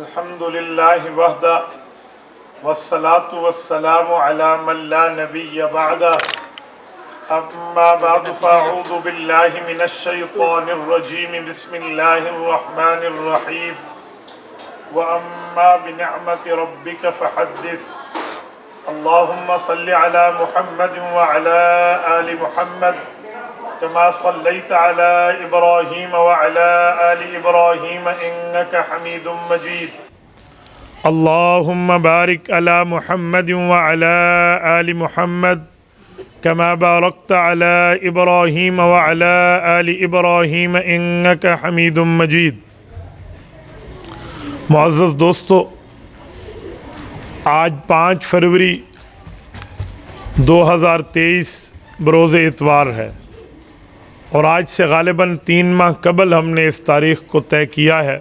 الحمد لله وحده والصلاة والسلام على من لا نبي بعده أما بعد فأعوذ بالله من الشيطان الرجيم بسم الله الرحمن الرحيم وأما بنعمة ربك فحدث اللهم صل على محمد وعلى آل محمد كما صليت على إبراهيم وعلى آل إبراهيم إنك حميد مجيد اللهم بارك على محمد وعلى آل محمد كما باركت على إبراهيم وعلى آل إبراهيم إنك حميد مجيد معزز دوستو، آج 5 فروری 2023 بروز اتوار ہے اور آج سے غالباً 3 ماہ قبل ہم نے اس تاریخ کو طے کیا ہے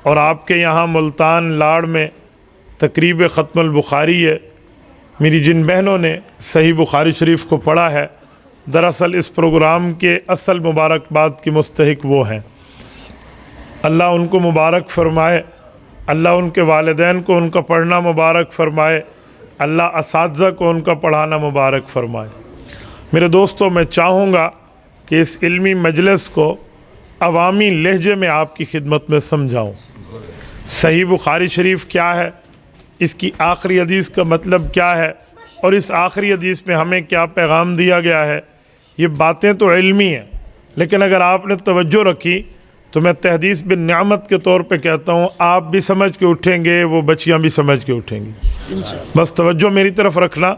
اور آپ کے یہاں ملتان لاڑ میں تقریب ختم البخاری ہے۔ میری جن بہنوں نے صحیح بخاری شریف کو پڑھا ہے، دراصل اس پروگرام کے اصل مبارکباد کی مستحق وہ ہیں۔ اللہ ان کو مبارک فرمائے، اللہ ان کے والدین کو ان کا پڑھنا مبارک فرمائے، اللہ اساتذہ کو ان کا پڑھانا مبارک فرمائے۔ میرے دوستو، میں چاہوں گا کہ اس علمی مجلس کو عوامی لہجے میں آپ کی خدمت میں سمجھاؤں۔ صحیح بخاری شریف کیا ہے، اس کی آخری حدیث کا مطلب کیا ہے اور اس آخری حدیث میں ہمیں کیا پیغام دیا گیا ہے، یہ باتیں تو علمی ہیں، لیکن اگر آپ نے توجہ رکھی تو میں تحدیث بن نعمت کے طور پہ کہتا ہوں، آپ بھی سمجھ کے اٹھیں گے، وہ بچیاں بھی سمجھ کے اٹھیں گی۔ بس توجہ میری طرف رکھنا،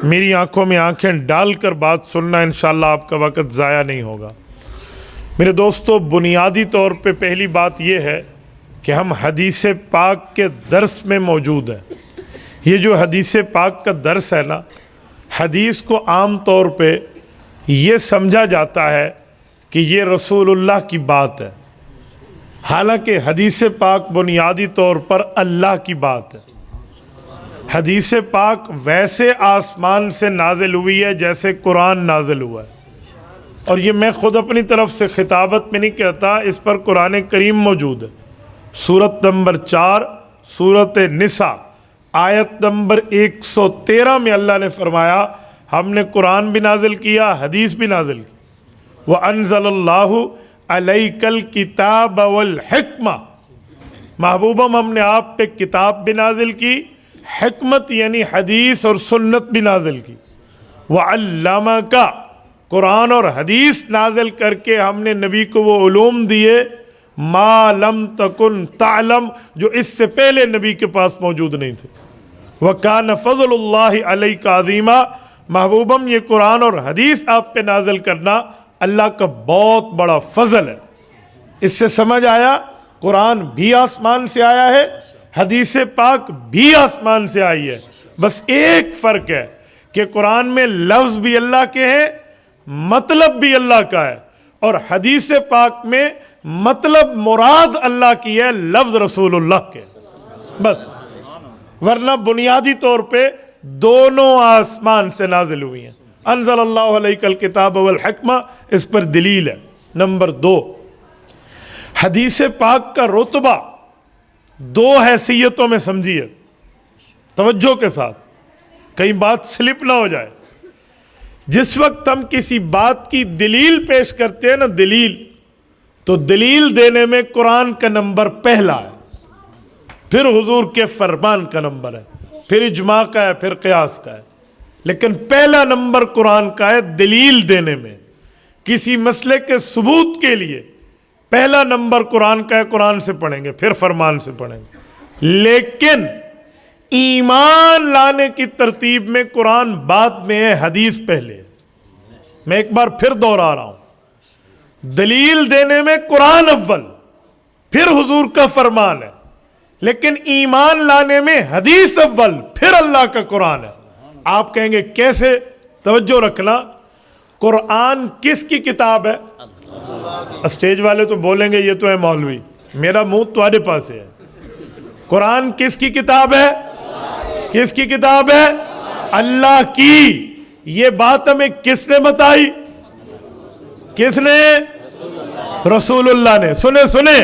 میری آنکھوں میں آنکھیں ڈال کر بات سننا، انشاءاللہ آپ کا وقت ضائع نہیں ہوگا۔ میرے دوستو، بنیادی طور پہ پہلی بات یہ ہے کہ ہم حدیث پاک کے درس میں موجود ہیں۔ یہ جو حدیث پاک کا درس ہے نا، حدیث کو عام طور پہ یہ سمجھا جاتا ہے کہ یہ رسول اللہ کی بات ہے، حالانکہ حدیث پاک بنیادی طور پر اللہ کی بات ہے۔ حدیث پاک ویسے آسمان سے نازل ہوئی ہے جیسے قرآن نازل ہوا ہے، اور یہ میں خود اپنی طرف سے خطابت میں نہیں کہتا، اس پر قرآن کریم موجود ہے۔ سورت نمبر 4 سورت نساء آیت نمبر 113 میں اللہ نے فرمایا، ہم نے قرآن بھی نازل کیا، حدیث بھی نازل کی۔ وَأَنزَلَ اللَّهُ عَلَيْكَ الْكِتَابَ وَالْحِكْمَةَ، محبوبم ہم نے آپ پہ کتاب بھی نازل کی، حکمت یعنی حدیث اور سنت بھی نازل کی۔ وَعَلَّمَكَ، قرآن اور حدیث نازل کر کے ہم نے نبی کو وہ علوم دیے ما لم تکن تعلم، جو اس سے پہلے نبی کے پاس موجود نہیں تھے۔ وَكَانَ فَضْلُ اللَّهِ عَلَيْكَ عَظِيمًا، محبوبم یہ قرآن اور حدیث آپ پہ نازل کرنا اللہ کا بہت بڑا فضل ہے۔ اس سے سمجھ آیا قرآن بھی آسمان سے آیا ہے، حدیث پاک بھی آسمان سے آئی ہے، بس ایک فرق ہے کہ قرآن میں لفظ بھی اللہ کے ہیں، مطلب بھی اللہ کا ہے، اور حدیث پاک میں مطلب مراد اللہ کی ہے، لفظ رسول اللہ کے، بس۔ ورنہ بنیادی طور پہ دونوں آسمان سے نازل ہوئی ہیں۔ انزل اللہ علیک الکتاب والحکمہ، اس پر دلیل ہے۔ نمبر 2، حدیث پاک کا رتبہ 2 حیثیتوں میں سمجھیے، توجہ کے ساتھ، کہیں بات سلپ نہ ہو جائے۔ جس وقت ہم کسی بات کی دلیل پیش کرتے ہیں نا، دلیل، تو دلیل دینے میں قرآن کا نمبر پہلا ہے، پھر حضور کے فرمان کا نمبر ہے، پھر اجماع کا ہے، پھر قیاس کا ہے، لیکن پہلا نمبر قرآن کا ہے دلیل دینے میں۔ کسی مسئلے کے ثبوت کے لیے پہلا نمبر قرآن کا ہے، قرآن سے پڑھیں گے، پھر فرمان سے پڑھیں گے۔ لیکن ایمان لانے کی ترتیب میں قرآن بعد میں ہے، حدیث پہلے ہے۔ میں ایک بار پھر دوہرا رہا ہوں، دلیل دینے میں قرآن اول، پھر حضور کا فرمان ہے، لیکن ایمان لانے میں حدیث اول، پھر اللہ کا قرآن ہے۔ آپ کہیں گے کیسے؟ توجہ رکھنا، قرآن کس کی کتاب ہے؟ اسٹیج والے تو بولیں گے یہ تو ہے مولوی، میرا منہ تمہارے پاس ہے۔ قرآن کس کی کتاب ہے؟ کس کی کتاب ہے؟ اللہ کی۔ یہ بات ہمیں کس نے بتائی؟ کس نے؟ رسول اللہ نے۔ سنیں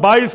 22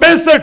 65।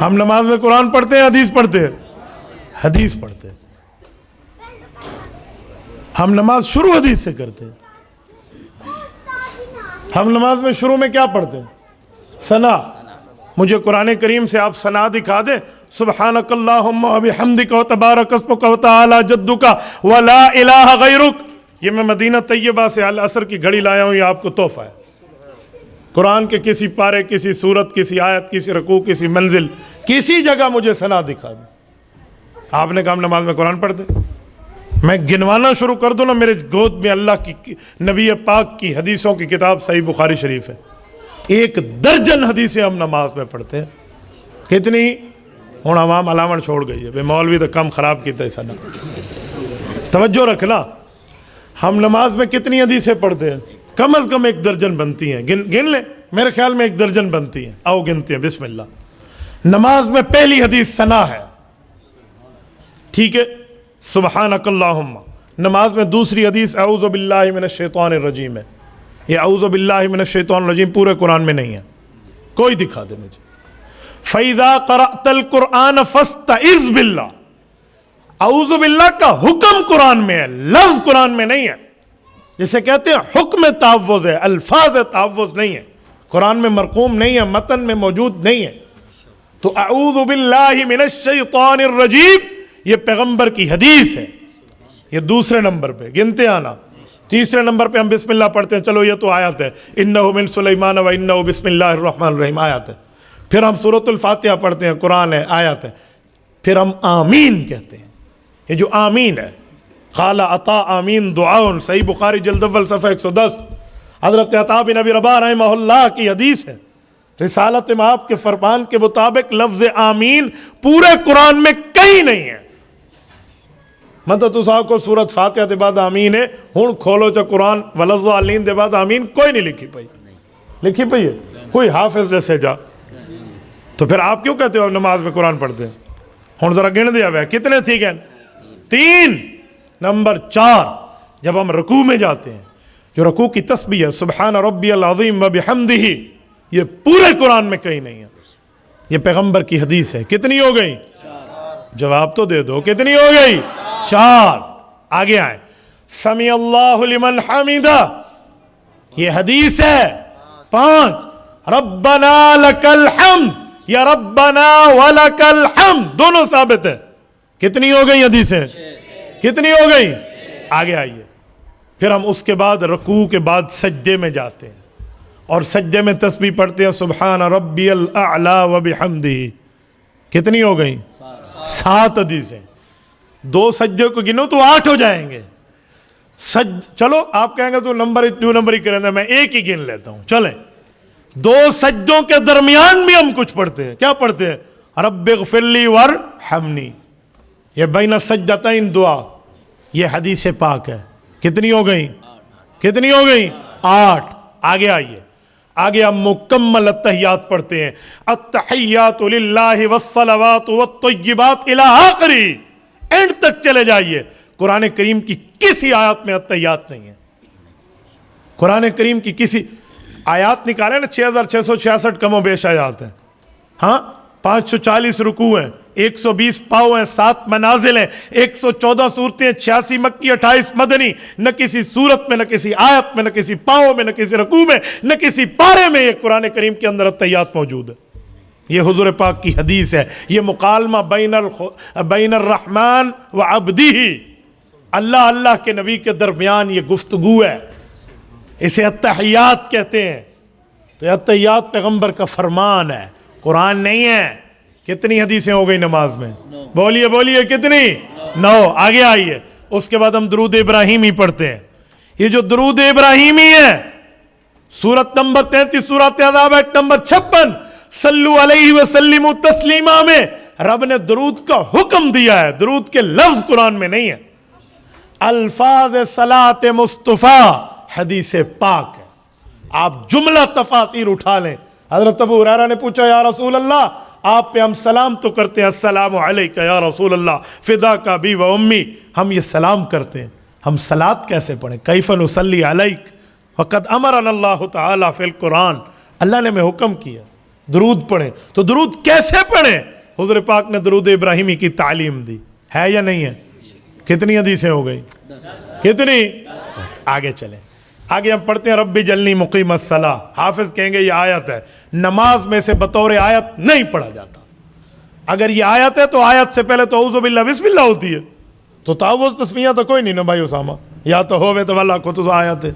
ہم نماز میں قرآن پڑھتے ہیں حدیث پڑھتے ہیں؟ حدیث پڑھتے ہیں. ہم نماز شروع حدیث سے کرتے ہیں. ہم نماز میں شروع میں کیا پڑھتے ہیں؟ ثنا. مجھے قرآن کریم سے آپ ثنا دکھا دیں. سبحانک اللہم و بحمدک و تبارک اسمک و تعالی جدک و لا الہ غیرک. یہ میں مدینہ طیبہ سے العصر کی گھڑی لایا ہوں, یہ آپ کو تحفہ ہے. قرآن کے کسی پارے, کسی سورت, کسی آیت, کسی رکوع, کسی منزل, کسی جگہ مجھے ثنا دکھا دیں. آپ نے کہا ہم نماز میں قرآن پڑھتے. میں گنوانا شروع کر دوں نا, میرے گود میں اللہ کی نبی پاک کی حدیثوں کی کتاب صحیح بخاری شریف ہے. 1 درجن حدیثیں ہم نماز میں پڑھتے ہیں. کتنی؟ ہوں عوام علامت چھوڑ گئی ہے, بے مولوی تو کم خراب کیتا ہے سنا. توجہ رکھنا, ہم نماز میں کتنی حدیثیں پڑھتے ہیں؟ کم از کم 1 درجن بنتی ہیں. گن لیں, میرے خیال میں 1 درجن بنتی ہیں. آؤ گنتے ہیں, بسم اللہ. نماز میں پہلی حدیث ثنا ہے, ٹھیک ہے, سبحانک اللہم. نماز میں دوسری حدیث اعوذ باللہ من الشیطان الرجیم ہے. یہ اعوذ باللہ من الشیطان الرجیم پورے قرآن میں نہیں ہے, کوئی دکھا دے مجھے. فَإِذَا قَرَأْتَ الْقُرْآنَ فَاسْتَعِذْ بِاللَّهِ. اعوذ باللہ کا حکم قرآن میں ہے, لفظ قرآن میں نہیں ہے. جسے کہتے ہیں حکم تحفظ ہے, الفاظ تحفظ نہیں ہے. قرآن میں مرقوم نہیں ہے, متن میں موجود نہیں ہے. تو اعوذ باللہ من الشیطان الرجیم یہ پیغمبر کی حدیث ہے. یہ دوسرے نمبر پہ گنتے آنا. تیسرے نمبر پہ ہم بسم اللہ پڑھتے ہیں. چلو یہ تو آیت ہے, انہ من سلیمان و انہ بسم اللہ الرحمن الرحیم, آیت ہے. پھر ہم سورۃ الفاتحہ پڑھتے ہیں, قرآن ہے, آیت ہے. پھر ہم آمین کہتے ہیں. یہ جو آمین ہے, قال عطا آمین دعاؤن, صحیح بخاری جلد اول صفحہ 110, حضرت عطا بن ابی رباح رحمہ اللہ کی حدیث ہے. رسالت مآب کے فرمان کے مطابق لفظ آمین پورے قرآن میں کہیں نہیں ہے. مطلب تو صاحب کو سورت فاتحہ دے بعد آمین ہے, ہون کھولو چا قرآن ولضالین دے بعد آمین کوئی نہیں لکھی پئی. لکھی پئی ہے کوئی حافظ نے سے جا. تو پھر آپ کیوں کہتے ہو نماز میں قرآن پڑھتے ہیں؟ ہون ذرا گن دیا ہوا ہے, کتنے تھی گن؟ 3. نمبر 4, جب ہم رکوع میں جاتے ہیں, جو رکوع کی تسبیح ہے سبحان ربی العظیم و بحمدہ, یہ پورے قرآن میں کہیں نہیں ہے. یہ پیغمبر کی حدیث ہے. کتنی ہو گئی؟ جواب تو دے دو, کتنی ہو گئی؟ 4. آگے آئیں, سمیع اللہ لمن حمیدہ, یہ حدیث ہے. 5, ربنا لک الحمد یا ربنا ولک الحمد, دونوں ثابت ہے. کتنی ہو گئی حدیثیں؟ کتنی ہو گئی؟ آگے آئیے. پھر ہم اس کے بعد رکوع کے بعد سجدے میں جاتے ہیں, اور سجدے میں تسبیح پڑھتے ہیں سبحان ربی الاعلی و بحمدہ. کتنی ہو گئی؟ 7 حدیثیں. 2 سجدے کو گنو تو 8 ہو جائیں گے. چلو آپ کہیں گے تو نمبر 2 نمبر ہی کریں گے, میں ایک ہی گن لیتا ہوں. چلیں, 2 سجدوں کے درمیان بھی ہم کچھ پڑھتے ہیں. کیا پڑھتے ہیں؟ رب اغفر لی ورحمنی, یہ بین سجدتین دعا, یہ حدیث پاک ہے. کتنی ہو گئی؟ کتنی ہو گئی؟ 8. آگے آئیے. آگے ہم مکمل التحیات پڑھتے ہیں, التحیات للہ والصلوات والطیبات الی آخری, اینڈ تک چلے جائیے. قرآن کریم کی کسی آیات میں التحیات نہیں ہے. قرآن کریم کی کسی آیات نکالے نا, 6666 کم و بیش آیات ہیں. ہاں, 540 رکوع ہیں, 120 پاؤں ہیں, 7 منازل ہیں, 114 صورتیں, 86 مکی 28 مدنی. نہ کسی صورت میں, نہ کسی آیت میں, نہ کسی پاؤں میں, نہ کسی رکوع میں, نہ کسی پارے میں یہ قرآن کریم کے اندر التحیات موجود ہے. یہ حضور پاک کی حدیث ہے. یہ مکالمہ بین الرحمن و عبدہ, اللہ کے نبی کے درمیان یہ گفتگو ہے. اسے التحیات کہتے ہیں. تو یہ التحیات پیغمبر کا فرمان ہے, قرآن نہیں ہے. کتنی حدیثیں ہو گئی نماز میں؟ بولیے بولیے, کتنی؟ 9. آگے آئیے. اس کے بعد ہم درود ابراہیمی پڑھتے ہیں. یہ جو درود ابراہیمی ہے, سورت نمبر 33 سورۃ احزاب ایت نمبر 56, صلو علیہ وسلم تسلیما میں رب نے درود کا حکم دیا ہے. درود کے لفظ قرآن میں نہیں ہے. الفاظ صلاۃ مصطفیٰ حدیث پاک ہے. آپ جملہ تفاسیر اٹھا لیں. حضرت ابو ہریرہ نے پوچھا, یا رسول اللہ آپ پہ ہم سلام تو کرتے ہیں, السلام علیکہ یا رسول اللہ فداک ابی و امی, ہم یہ سلام کرتے ہیں, ہم صلاۃ کیسے پڑھیں؟ کیف نصلی علیک وقد امرنا اللہ تعالی فی القرآن, اللہ نے ہمیں حکم کیا. درود پڑھیں. تو درود کیسے پڑھیں؟ حضور پاک نے درود ابراہیمی کی تعلیم دی ہے یا نہیں ہے؟ کتنی حدیثیں ہو گئی؟ کتنی؟ آگے چلیں. آگے ہم پڑھتے ہیں رب جلنی مقیم الصلاۃ. حافظ کہیں گے یہ آیت ہے، نماز میں سے بطور آیت نہیں پڑھا جاتا. اگر یہ آیت ہے تو آیت سے پہلے تو اعوذ باللہ بسم اللہ ہوتی ہے. تو تعوذ تسمیہ تو کوئی نہیں نا بھائی اسامہ، یا تو ہوئے تو واللہ کو تو آیت ہے.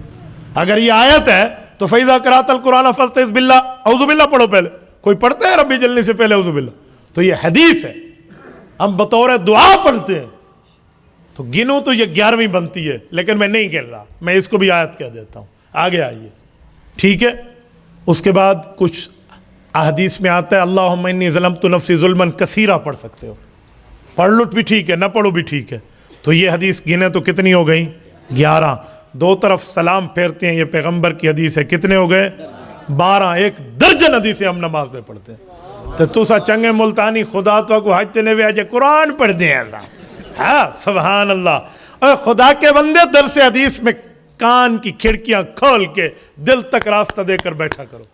اگر یہ آیت ہے تو فَإِذَا قَرَأْتَ الْقُرْآنَ فَاسْتَعِذْ بِاللَّهِ اعوذ باللہ پڑھو پہلے. کوئی پڑھتا ہے رب جلنی سے پہلے اعوذ باللہ؟ تو یہ حدیث ہے، ہم بطور دعا پڑھتے ہیں. تو گنوں تو یہ 11ویں بنتی ہے، لیکن میں نہیں کہہ رہا، میں اس کو بھی آیت کہہ دیتا ہوں. آگے آئیے، ٹھیک ہے. اس کے بعد کچھ احادیث میں آتا ہے اللہم انی ظلمت نفسی ظلما کثیرا پڑھ سکتے ہو. پڑھ لو بھی ٹھیک ہے، نہ پڑھو بھی ٹھیک ہے. تو یہ حدیث گنے تو کتنی ہو گئی؟ 11. دو طرف سلام پھیرتے ہیں، یہ پیغمبر کی حدیث ہے. کتنے ہو گئے؟ 12. 1 درجن حدیثیں ہم نماز میں پڑھتے ہیں. تو تسا چنگے ملتانی خدا تو کو حج نے بھی آجے قرآن پڑھ دیں ایسا. ہاں سبحان اللہ. اور خدا کے بندے درس حدیث میں کان کی کھڑکیاں کھول کے دل تک راستہ دے کر بیٹھا کرو.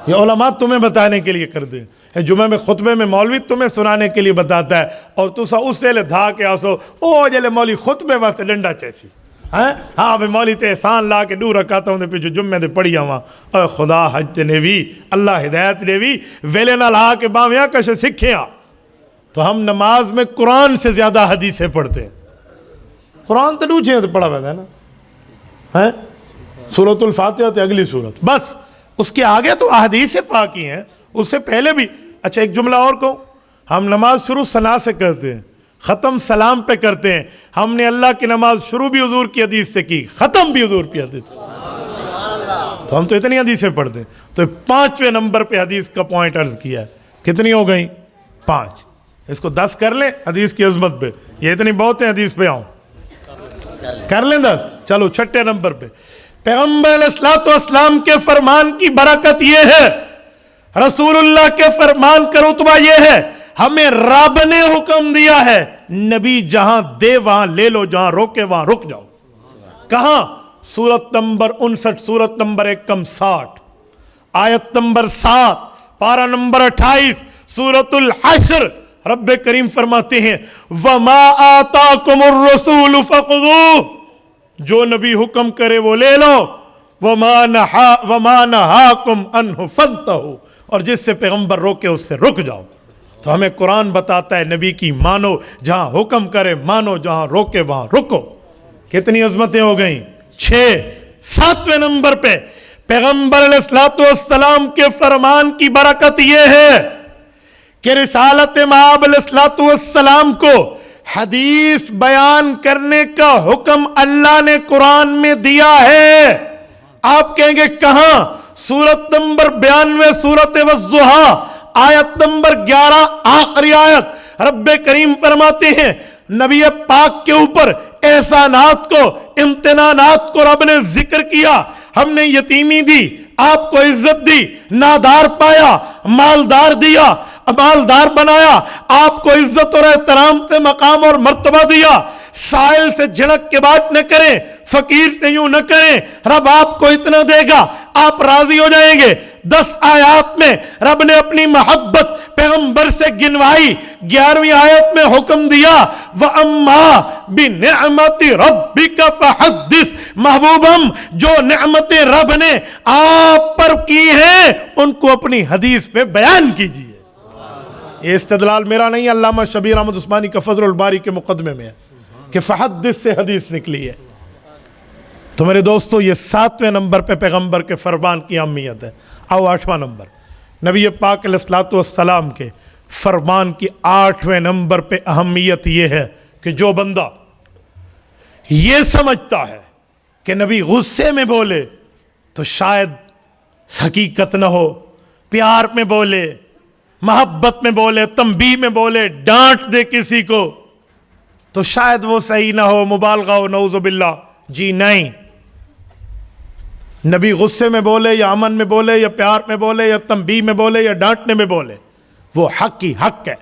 یہ علماء تمہیں بتانے کے لیے کر دیں. جمعہ میں خطبے میں مولوی تمہیں سنانے کے لیے بتاتا ہے، اور تسا اس سے لے دھا کے آسو او جلے مولوی خطبے واسطے ڈنڈا چیسی. ہاں بھئی مولوی تے احسان لا کے دور رکھاتا ہوں دے پیچھے جمعے دے پڑھی آواں. اے خدا حج نے بھی اللہ ہدایت دے بھی ویلے نہ لا کے باویاں کشے سکھیاں. تو ہم نماز میں قرآن سے زیادہ حدیثیں پڑھتے ہیں. قرآن تو ڈوچے تو پڑھا ہوتا ہے نا، سورۃ الفاتحہ تے اگلی سورت بس. اس کے آگے تو احادیث پاک ہی ہیں، اس سے پہلے بھی. اچھا ایک جملہ اور کہوں، ہم نماز شروع ثنا سے کرتے ہیں، ختم سلام پہ کرتے ہیں. ہم نے اللہ کی نماز شروع بھی حضور کی حدیث سے کی، ختم بھی حضور کی حدیث سے. تو ہم تو اتنی حدیثیں پڑھتے ہیں. تو 5ویں نمبر پہ حدیث کا پوائنٹ عرض کیا ہے. کتنی ہو گئی؟ 5. اس کو 10 کر لیں حدیث کی عظمت پہ. یہ اتنی بہت ہیں، حدیث پہ آؤں کر لیں 10. چلو 6 نمبر پہ پیغمبر علیہ السلام کے فرمان کی برکت یہ ہے، رسول اللہ کے فرمان کا رتبہ یہ ہے، ہمیں رب نے حکم دیا ہے نبی جہاں دے وہاں لے لو، جہاں روکے وہاں رک جاؤ. کہاں؟ سورت نمبر 59، سورت نمبر 60، آیت نمبر 7، پارہ نمبر 28، سورت الحشر. رب کریم فرماتے ہیں وَمَا آتَاكُمُ الرَّسُولُ فَخُذُوهُ، جو نبی حکم کرے وہ لے لو، وَمَا نَهَاكُمْ عَنْهُ فَانْتَهُوا، اور جس سے پیغمبر روکے اس سے رک جاؤ. تو ہمیں قرآن بتاتا ہے نبی کی مانو، جہاں حکم کرے مانو، جہاں روکے وہاں رکو. کتنی عظمتیں ہو گئیں؟ 6. 7ویں نمبر پہ پیغمبر علیہ السلام کے فرمان کی برکت یہ ہے کہ رسالت مآب علیہ السلام کو حدیث بیان کرنے کا حکم اللہ نے قرآن میں دیا ہے. آپ کہیں گے کہاں؟ سورت نمبر 92، سورت والضحیٰ، آیت نمبر 11، آخری آیت. رب کریم فرماتے ہیں نبی پاک کے اوپر احسانات کو، امتنانات کو رب نے ذکر کیا. ہم نے یتیمی دی، آپ کو عزت دی، نادار پایا، مالدار دیا، مالدار بنایا، آپ کو عزت اور احترام سے مقام اور مرتبہ دیا. سائل سے جھڑک کے بات نہ کریں، فقیر سے یوں نہ کریں. رب آپ کو اتنا دے گا، آپ راضی ہو جائیں گے. 10 آیات میں رب نے اپنی محبت پیغمبر سے گنوائی. 11ویں آیت میں حکم دیا وَأَمَّا بِنِعْمَةِ رَبِّكَ فَحَدِّثْ. محبوبم جو نعمتیں رب نے آپ پر کی ہیں ان کو اپنی حدیث پہ بیان کیجئے. یہ استدلال میرا نہیں، علامہ شبیر احمد عثمانی کا فضل الباری کے مقدمے میں ہے کہ فحدث سے حدیث نکلی ہے. تو میرے دوستو یہ 7ویں نمبر پہ پیغمبر کے فرمان کی اہمیت ہے. آؤ 8واں نمبر، نبی پاک علیہ السلام کے فرمان کی 8ویں نمبر پہ اہمیت یہ ہے کہ جو بندہ یہ سمجھتا ہے کہ نبی غصے میں بولے تو شاید حقیقت نہ ہو، پیار میں بولے، محبت میں بولے، تنبیہ میں بولے، ڈانٹ دے کسی کو تو شاید وہ صحیح نہ ہو، مبالغہ ہو، نعوذ باللہ. جی نہیں، نبی غصے میں بولے یا امن میں بولے یا پیار میں بولے یا تنبیہ میں بولے یا ڈانٹنے میں بولے، وہ حق کی حق ہے.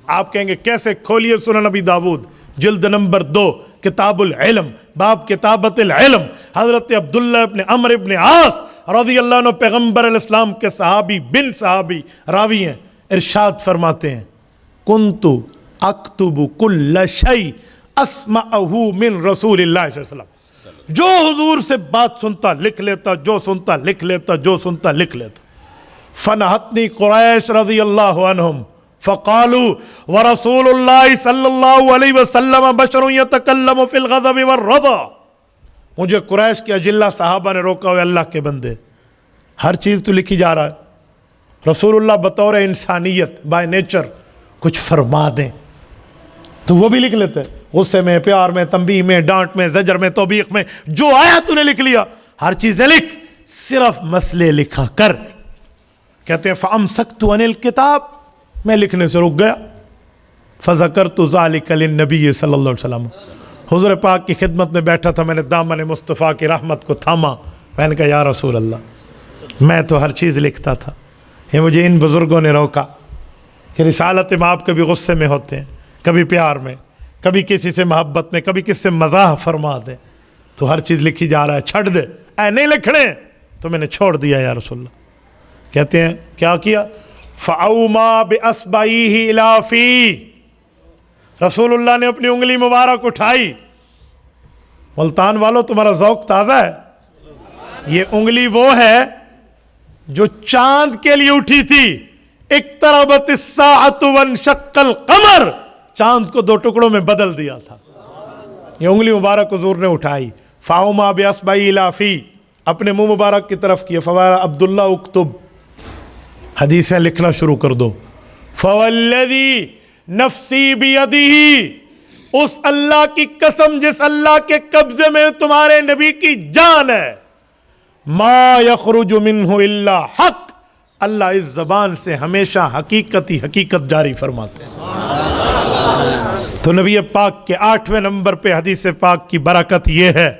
آپ کہیں گے کیسے؟ کھولیے سنن نبی داود جلد نمبر 2، کتاب العلم، باب کتابت العلم. حضرت عبداللہ ابن عمرو ابن عاص رضی اللہ عنہ پیغمبر علیہ السلام کے صحابی بن صحابی راوی ہیں، ارشاد فرماتے ہیں کنت اکتب کل شیء اسمعہ من رسول اللہ صلی اللہ علیہ وسلم، جو حضور سے بات سنتا لکھ لیتا، جو سنتا لکھ لیتا، جو سنتا لکھ لیتا. فنہتنی قریش رضی اللہ عنہم فقالوا ورسول اللہ صلی اللہ علیہ وسلم بشر یتکلم فی الغضب والرضا. مجھے قریش کے اجلہ صحابہ نے روکا، ہوئے اللہ کے بندے ہر چیز تو لکھی جا رہا ہے، رسول اللہ بطور انسانیت بائی نیچر کچھ فرما دیں تو وہ بھی لکھ لیتے، غصے میں، پیار میں، تنبیہ میں، ڈانٹ میں، زجر میں، توبیخ میں، جو آیا تو نے لکھ لیا، ہر چیز نے لکھ، صرف مسئلے لکھا کر. کہتے ہیں فَأَمْسَكْتُ عَنِ الْكِتَابِ، میں لکھنے سے رک گیا. فَذَكَرْتُ ذَلِكَ لِلنَّبِيِّ صلی اللہ علیہ وسلم، حضور پاک کی خدمت میں بیٹھا تھا، میں نے دامن مصطفیٰ کی رحمت کو تھاما، میں نے کہا یا رسول اللہ میں تو ہر چیز لکھتا تھا، یہ مجھے ان بزرگوں نے روکا کہ رسالت میں آپ کبھی غصے میں ہوتے ہیں، کبھی پیار میں، کبھی کسی سے محبت میں، کبھی کسی سے مزاح فرما دے، تو ہر چیز لکھی جا رہا ہے، چھڑ دے، اے نہیں لکھنے، تو میں نے چھوڑ دیا یا رسول اللہ. کہتے ہیں کیا کیا؟ فَأَوْمَا بِأَصْبَعِهِ إِلَىٰ فِي، رسول اللہ نے اپنی انگلی مبارک اٹھائی. ملتان والوں تمہارا ذوق تازہ ہے، یہ انگلی وہ ہے جو چاند کے لیے اٹھی تھی. اقتربت الساعة وانشق القمر، چاند کو دو ٹکڑوں میں بدل دیا تھا. یہ انگلی مبارک حضور نے اٹھائی. فَأَوْمَا بِأَصْبَعِهِ إِلَىٰ فِي، اپنے منہ مبارک کی طرف کیا. فَوَارَ عبداللہ اکتب، حدیثیں لکھنا شروع کر دو. فَوَالَّذِي نَفْسِي بِيَدِهِ، اس اللہ کی قسم جس اللہ کے قبضے میں تمہارے نبی کی جان ہے، مَا يَخْرُجُ مِنْهُ إِلَّا حق، اللہ اس زبان سے ہمیشہ حقیقت ہی حقیقت جاری فرماتے ہیں. تو نبی پاک کے 8ویں نمبر پہ حدیث پاک کی برکت یہ ہے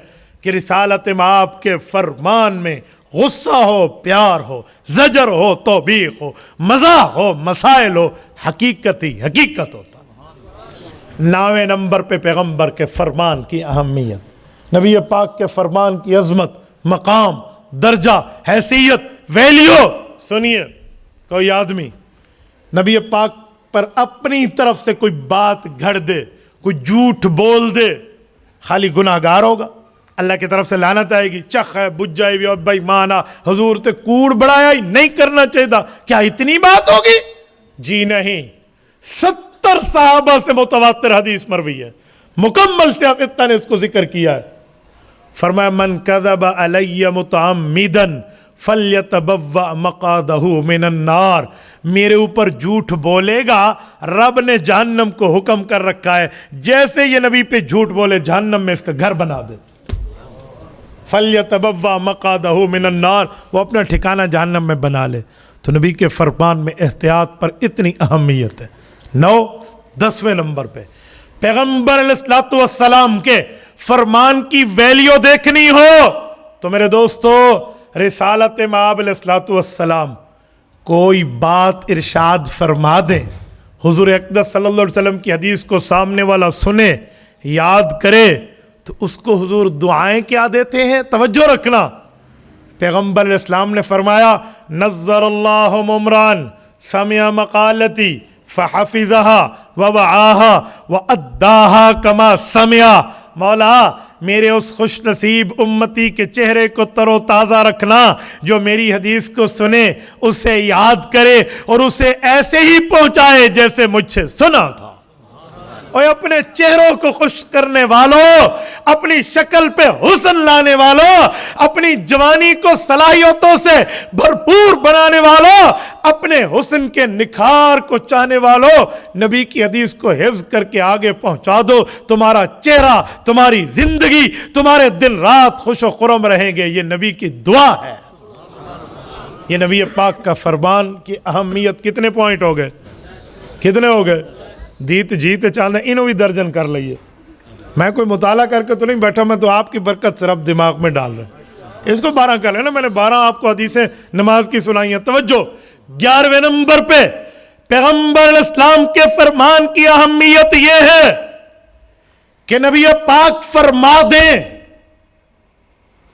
کہ رسالت آپ کے فرمان میں غصہ ہو، پیار ہو، زجر ہو، توبیخ ہو، مزاح ہو، مسائل ہو، حقیقت ہی حقیقت ہوتا. 9ویں نمبر پہ پیغمبر کے فرمان کی اہمیت، نبی پاک کے فرمان کی عظمت، مقام، درجہ، حیثیت، ویلیو. سنیے، کوئی آدمی نبی پاک پر اپنی طرف سے کوئی بات گھڑ دے، کوئی جھوٹ بول دے، خالی گناہ گار ہوگا، اللہ کی طرف سے لعنت آئے گی، چخ ہے، بج جائے گی، اور بھائی مانا حضور تے کوڑ بڑھایا ہی نہیں کرنا چاہیے تھا، کیا اتنی بات ہوگی؟ جی نہیں. 70 صحابہ سے متواتر حدیث مروی ہے، مکمل سیاستہ نے اس کو ذکر کیا ہے. فرمایا من کذب علی متعمدا فلیتبوأ مقعدہ من النار، میرے اوپر جھوٹ بولے گا، رب نے جہنم کو حکم کر رکھا ہے جیسے یہ نبی پہ جھوٹ بولے جہنم میں اس کا گھر بنا دے. فلیتبوأ مقعدہ من النار، وہ اپنا ٹھکانہ جہنم میں بنا لے. تو نبی کے فرمان میں احتیاط پر اتنی اہمیت ہے. 10ویں نمبر پہ پیغمبر علیہ السلام کے فرمان کی ویلیو دیکھنی ہو تو میرے دوستو، رسالت مآب علیہ السلام کوئی بات ارشاد فرما دیں، حضور اقدس صلی اللہ علیہ وسلم کی حدیث کو سامنے والا سنے، یاد کرے، تو اس کو حضور دعائیں کیا دیتے ہیں، توجہ رکھنا. پیغمبر علیہ السلام نے فرمایا نظر اللہ ممران سمع مقالتی فحفظها ووعاها واداها کما سمع. مولا میرے اس خوش نصیب امتی کے چہرے کو تر و تازہ رکھنا جو میری حدیث کو سنے، اسے یاد کرے اور اسے ایسے ہی پہنچائے جیسے مجھ سے سنا تھا. اور اپنے چہروں کو خوش کرنے والوں، اپنی شکل پہ حسن لانے والوں، اپنی جوانی کو صلاحیتوں سے بھرپور بنانے والوں، اپنے حسن کے نکھار کو چاہنے والوں، نبی کی حدیث کو حفظ کر کے آگے پہنچا دو. تمہارا چہرہ، تمہاری زندگی، تمہارے دن رات خوش و خرم رہیں گے. یہ نبی کی دعا ہے. یہ نبی پاک کا فرمان کی اہمیت. کتنے پوائنٹ ہو گئے؟ کتنے ہو گئے؟ جیت چاندے انہوں بھی درجن کر لئیے. میں کوئی مطالعہ کر کے تو نہیں بیٹھا، میں تو آپ کی برکت سے رب دماغ میں ڈال رہا ہوں. اس کو 12 کر لینا. میں نے 12 آپ کو حدیثیں نماز کی سنائی ہیں. توجہ. 11ویں نمبر پہ پیغمبر علیہ السلام کے فرمان کی اہمیت یہ ہے کہ نبی پاک فرما دیں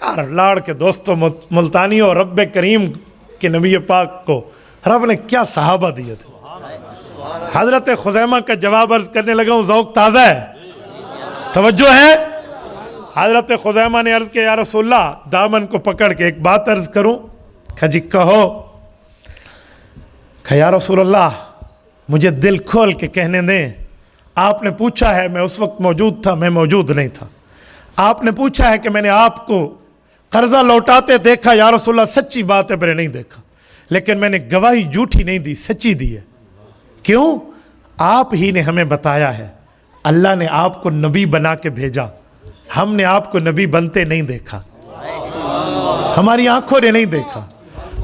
یار لاڑ کے دوستوں ملتانی اور رب کریم کے نبی پاک کو رب نے کیا صحابہ دیے تھے. حضرت خزیمہ کا جواب عرض کرنے لگا ہوں, ذوق تازہ ہے, توجہ ہے. حضرت خزیمہ نے عرض کیا یا رسول اللہ, دامن کو پکڑ کے ایک بات عرض کروں؟ کہا جی کہو. کہا یا رسول اللہ مجھے دل کھول کے کہنے دیں, آپ نے پوچھا ہے, میں اس وقت موجود تھا, میں موجود نہیں تھا. آپ نے پوچھا ہے کہ میں نے آپ کو قرضہ لوٹاتے دیکھا, یا رسول اللہ سچی بات ہے میں نے نہیں دیکھا, لیکن میں نے گواہی جھوٹی نہیں دی, سچی دی ہے. کیوں؟ آپ ہی نے ہمیں بتایا ہے, اللہ نے آپ کو نبی بنا کے بھیجا, ہم نے آپ کو نبی بنتے نہیں دیکھا, ہماری آنکھوں نے نہیں دیکھا.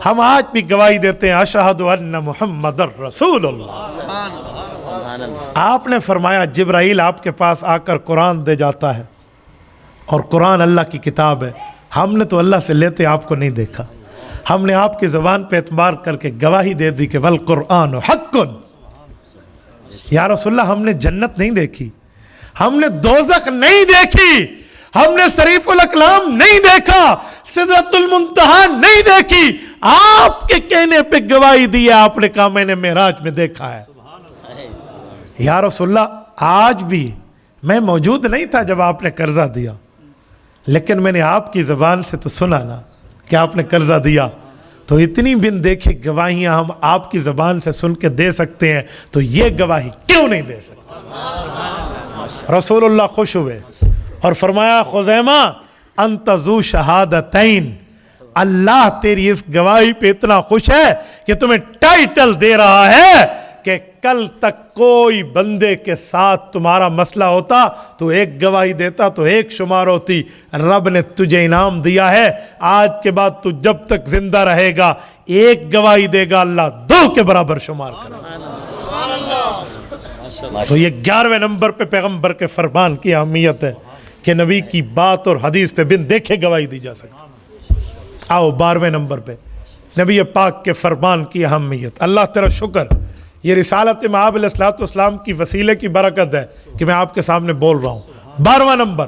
ہم آج بھی گواہی دیتے ہیں اشہد ان محمد رسول اللہ. آپ نے فرمایا جبرائیل آپ کے پاس آ کر قرآن دے جاتا ہے, اور قرآن اللہ کی کتاب ہے, ہم نے تو اللہ سے لیتے آپ کو نہیں دیکھا, ہم نے آپ کی زبان پہ اعتبار کر کے گواہی دے دی کہ والقرآن حق. یا رسول اللہ ہم نے جنت نہیں دیکھی, ہم نے دوزخ نہیں دیکھی, ہم نے صریف الاقلام نہیں دیکھا, سدرۃ المنتہا نہیں دیکھی, آپ کے کہنے پہ گواہی دی ہے. آپ نے کہا میں نے معراج میں دیکھا ہے. یا رسول اللہ آج بھی میں موجود نہیں تھا جب آپ نے قرضہ دیا, لیکن میں نے آپ کی زبان سے تو سنا نا کہ آپ نے قرضہ دیا, تو اتنی بن دیکھے گواہیاں ہم آپ کی زبان سے سن کے دے سکتے ہیں, تو یہ گواہی کیوں نہیں دے سکتے؟ رسول اللہ خوش ہوئے اور فرمایا خزیمہ انت ذو شہادتین, اللہ تیری اس گواہی پہ اتنا خوش ہے کہ تمہیں ٹائٹل دے رہا ہے کہ کل تک کوئی بندے کے ساتھ تمہارا مسئلہ ہوتا تو ایک گواہی دیتا تو ایک شمار ہوتی, رب نے تجھے انعام دیا ہے, آج کے بعد تو جب تک زندہ رہے گا ایک گواہی دے گا, اللہ 2 کے برابر شمار کرے گا. تو یہ 11ویں نمبر پہ پیغمبر کے فرمان کی اہمیت ہے کہ نبی کی بات اور حدیث پہ بن دیکھے گواہی دی جا سکتی. آؤ 12ویں نمبر پہ نبی پاک کے فرمان کی اہمیت. اللہ تیرا شکر, یہ رسالت مآب علیہ السلام کی وسیلے کی برکت ہے کہ میں آپ کے سامنے بول رہا ہوں. 12واں نمبر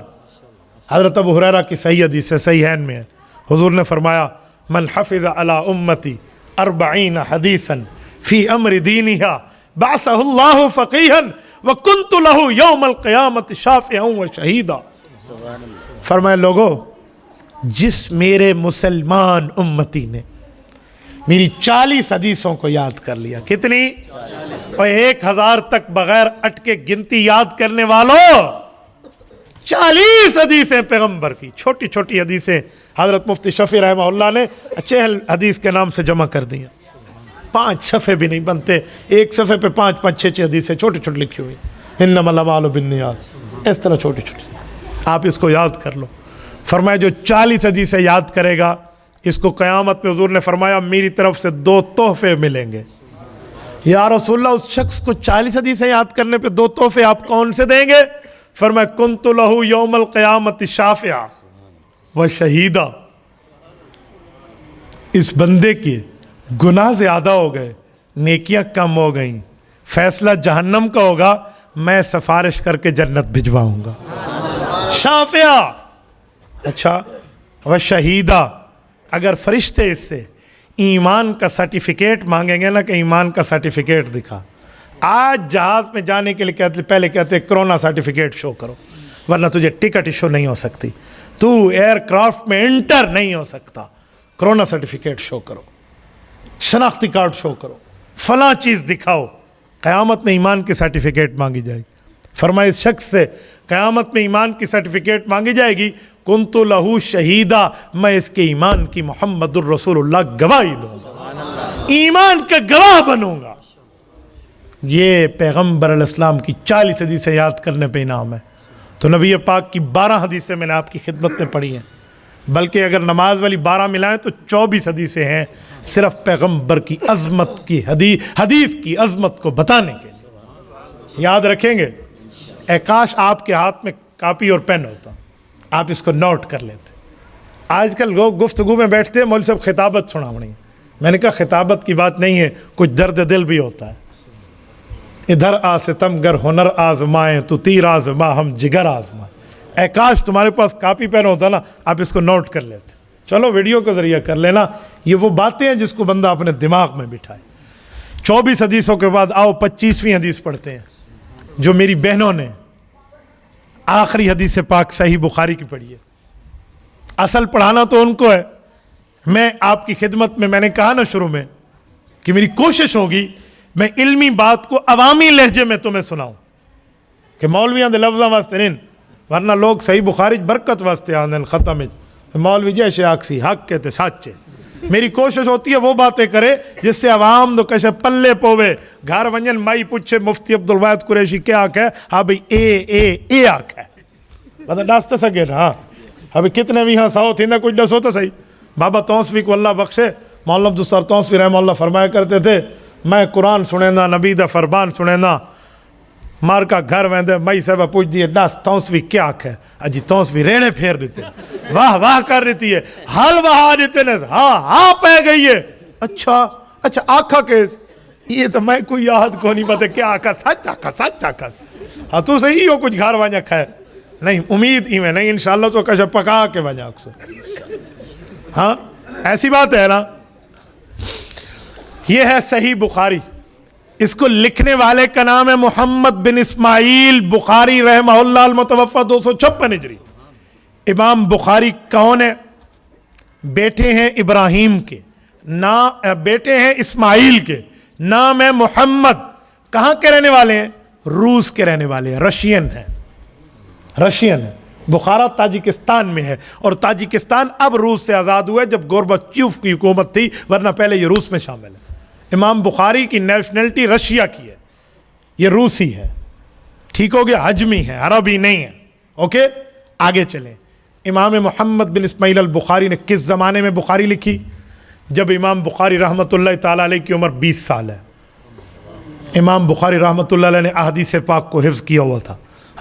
حضرت ابو ہریرہ کی صحیح حدیث سے صحیحین میں ہے, حضور نے فرمایا من حفظ علی امتی 40 حدیثا فی امر دینہا بعثہ اللہ فقیہا وکنت لہ یوم القیامت شافعا و شہیدا. فرمایا لوگو, جس میرے مسلمان امتی نے میری 40 حدیثوں کو یاد کر لیا, کتنی؟ اور 1000 تک بغیر اٹکے گنتی یاد کرنے والوں, 40 حدیثیں پیغمبر کی, چھوٹی چھوٹی حدیثیں حضرت مفتی شفیع رحمہ اللہ نے چہل حدیث کے نام سے جمع کر دی ہیں. 5 صفحے بھی نہیں بنتے, ایک صفحے پہ 5 6 حدیثیں چھوٹی چھوٹی لکھی ہوئی, انما الاعمال بالنیات, اس طرح چھوٹی چھوٹی. آپ اس کو یاد کر لو. فرمایا جو 40 حدیثیں یاد کرے گا, اس کو قیامت میں حضور نے فرمایا میری طرف سے 2 تحفے ملیں گے. یا رسول اللہ اس شخص کو 40 حدیثیں یاد کرنے پہ 2 تحفے آپ کون سے دیں گے؟ فرمایا کنت لہ یوم القیامت شافعا و شہیدا. اس بندے کے گناہ زیادہ ہو گئے, نیکیاں کم ہو گئیں, فیصلہ جہنم کا ہوگا, میں سفارش کر کے جنت بھجواؤں گا. شافعہ, اچھا, و شہیدہ. اگر فرشتے اس سے ایمان کا سرٹیفکیٹ مانگیں گے نا کہ ایمان کا سرٹیفکیٹ دکھا, آج جہاز میں جانے کے لیے پہلے کہتے کرونا سرٹیفکیٹ شو کرو ورنہ تجھے ٹکٹ ایشو نہیں ہو سکتی, تو ایئر کرافٹ میں انٹر نہیں ہو سکتا, کرونا سرٹیفکیٹ شو کرو, شناختی کارڈ شو کرو, فلاں چیز دکھاؤ. قیامت میں ایمان کی سرٹیفکیٹ مانگی جائے گی. فرمایا اس شخص سے قیامت میں ایمان کی سرٹیفکیٹ مانگی جائے گی, کنت لہو شہیدہ, میں اس کے ایمان کی محمد الرسول اللہ گواہی دوں گا, ایمان کا گواہ بنوں گا. یہ پیغمبر علیہ السلام کی 40 حدیثیں یاد کرنے پہ انعام ہے. تو نبی پاک کی 12 حدیثیں میں نے آپ کی خدمت میں پڑھی ہیں, بلکہ اگر نماز والی 12 ملائیں تو 24 حدیثیں ہیں صرف پیغمبر کی عظمت کی حدیث کی عظمت کو بتانے کے لیے. یاد رکھیں گے, اے کاش آپ کے ہاتھ میں کاپی اور پین ہوتا, آپ اس کو نوٹ کر لیتے. آج کل لوگ گفتگو میں بیٹھتے ہیں, مولوی صاحب خطابت سناونی. میں نے کہا خطابت کی بات نہیں ہے, کچھ درد دل بھی ہوتا ہے. ادھر آ ستم گر ہنر آزمائیں تو تیر آزما ہم جگر آزمائیں. اے کاش تمہارے پاس کاپی پین ہوتا نا، آپ اس کو نوٹ کر لیتے. چلو ویڈیو کے ذریعے کر لینا. یہ وہ باتیں ہیں جس کو بندہ اپنے دماغ میں بٹھائے. 24 حدیثوں کے بعد آؤ 25ویں حدیث پڑھتے ہیں، جو میری بہنوں نے آخری حدیث پاک صحیح بخاری کی پڑھی ہے. اصل پڑھانا تو ان کو ہے. میں آپ کی خدمت میں نے کہا نا شروع میں کہ میری کوشش ہوگی میں علمی بات کو عوامی لہجے میں تمہیں سناؤں کہ مولویاں دے لفظاں واسطے نہیں، ورنہ لوگ صحیح بخاری برکت واسطے آندن ختم مولوی جیسے آکسی حق کہتے سچے. میری کوشش ہوتی ہے وہ باتیں کرے جس سے عوام دو کشے پلے پوے. گھر ونجن مائی پوچھے مفتی عبدالواحد قریشی کیا آکھ ہے؟ ہاں بھئی اے آکھ ہے مطلب ڈاستے سکے نا. ہاں ابھی کتنے بھی ہاں 100 تھی نا کچھ ڈس ہوتا صحیح. بابا توسوی کو اللہ بخشے، مولانا عبدالستار توسوی رحمہ اللہ فرمایا کرتے تھے میں قرآن سنینا نبی دا فرمان سنینا مار کا گھر ویندے مائی صاحبہ پوچھ دیئے دس توسوی کیا آکھ ہے؟ اجی توسوی ریڑے پھیر دیتے واہ واہ کر رہتی ہے حال وہاں دیتے نے ہاں پہ گئی ہے. اچھا آکھا کیس یہ تو میں کوئی یاد کو نہیں پتے کیا آکھا سچ آکھا. ہاں تو صحیح ہو کچھ گھر وانجا کھائے نہیں امید ہی میں نہیں انشاءاللہ تو کشا پکا کے وانجا اکسر. ہاں ایسی بات ہے نا. یہ ہے صحیح بخاری. اس کو لکھنے والے کا نام ہے محمد بن اسماعیل بخاری رحمہ اللہ المتوفى 256 ہجری. امام بخاری کون ہے؟ بیٹے ہیں ابراہیم کے، بیٹے ہیں اسماعیل کے، نام ہے محمد. کہاں کے رہنے والے ہیں؟ روس کے رہنے والے ہیں، رشین ہے. بخارا تاجکستان میں ہے اور تاجکستان اب روس سے آزاد ہوا ہے جب گورباچیوف کی حکومت تھی، ورنہ پہلے یہ روس میں شامل ہے. امام بخاری کی نیشنلٹی رشیا کی ہے، یہ روسی ہے. ٹھیک ہو گیا؟ حجمی ہے، عربی نہیں ہے. اوکے آگے چلیں. امام محمد بن اسماعیل البخاری نے کس زمانے میں بخاری لکھی؟ جب امام بخاری رحمۃ اللہ تعالیٰ علیہ کی عمر 20 سال ہے. امام بخاری رحمۃ اللہ علیہ نے احادیث پاک کو حفظ کیا ہوا تھا.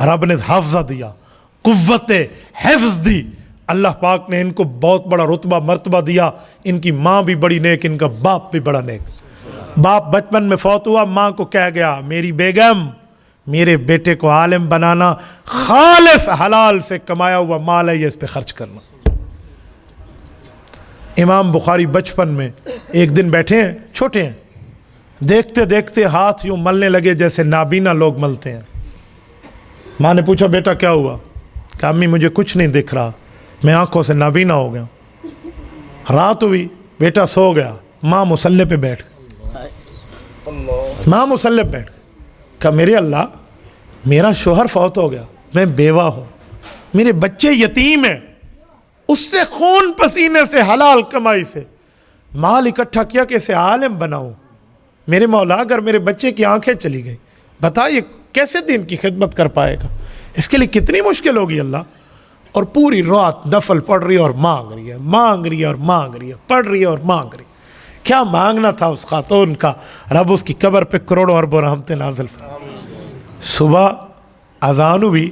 رب نے حافظہ دیا، قوت حفظ دی. اللہ پاک نے ان کو بہت بڑا رتبہ مرتبہ دیا. ان کی ماں بھی بڑی نیک، ان کا باپ بھی بڑا نیک. باپ بچپن میں فوت ہوا، ماں کو کہہ گیا میری بیگم میرے بیٹے کو عالم بنانا، خالص حلال سے کمایا ہوا مال ہے یہ اس پہ خرچ کرنا. امام بخاری بچپن میں ایک دن بیٹھے ہیں، چھوٹے ہیں، دیکھتے دیکھتے ہاتھ یوں ملنے لگے جیسے نابینا لوگ ملتے ہیں. ماں نے پوچھا بیٹا کیا ہوا؟ کہ امی مجھے کچھ نہیں دکھ رہا، میں آنکھوں سے نابینا ہو گیا. رات ہوئی، بیٹا سو گیا. ماں مصلی پہ بیٹھ گئی. کہا میرے اللہ میرا شوہر فوت ہو گیا، میں بیوہ ہوں، میرے بچے یتیم ہیں، اس نے خون پسینے سے حلال کمائی سے مال اکٹھا کیا کہ اسے عالم بناؤں. میرے مولا اگر میرے بچے کی آنکھیں چلی گئی بتا یہ کیسے دین کی خدمت کر پائے گا؟ اس کے لیے کتنی مشکل ہوگی اللہ. اور پوری رات نفل پڑھ رہی ہے اور مانگ رہی ہے، پڑھ رہی ہے اور مانگ رہی ہے. کیا مانگنا تھا اس خاتون کا؟ رب اس کی قبر پہ کروڑوں اربوں رحمتیں نازل فرمائے. صبح اذان ہوئی،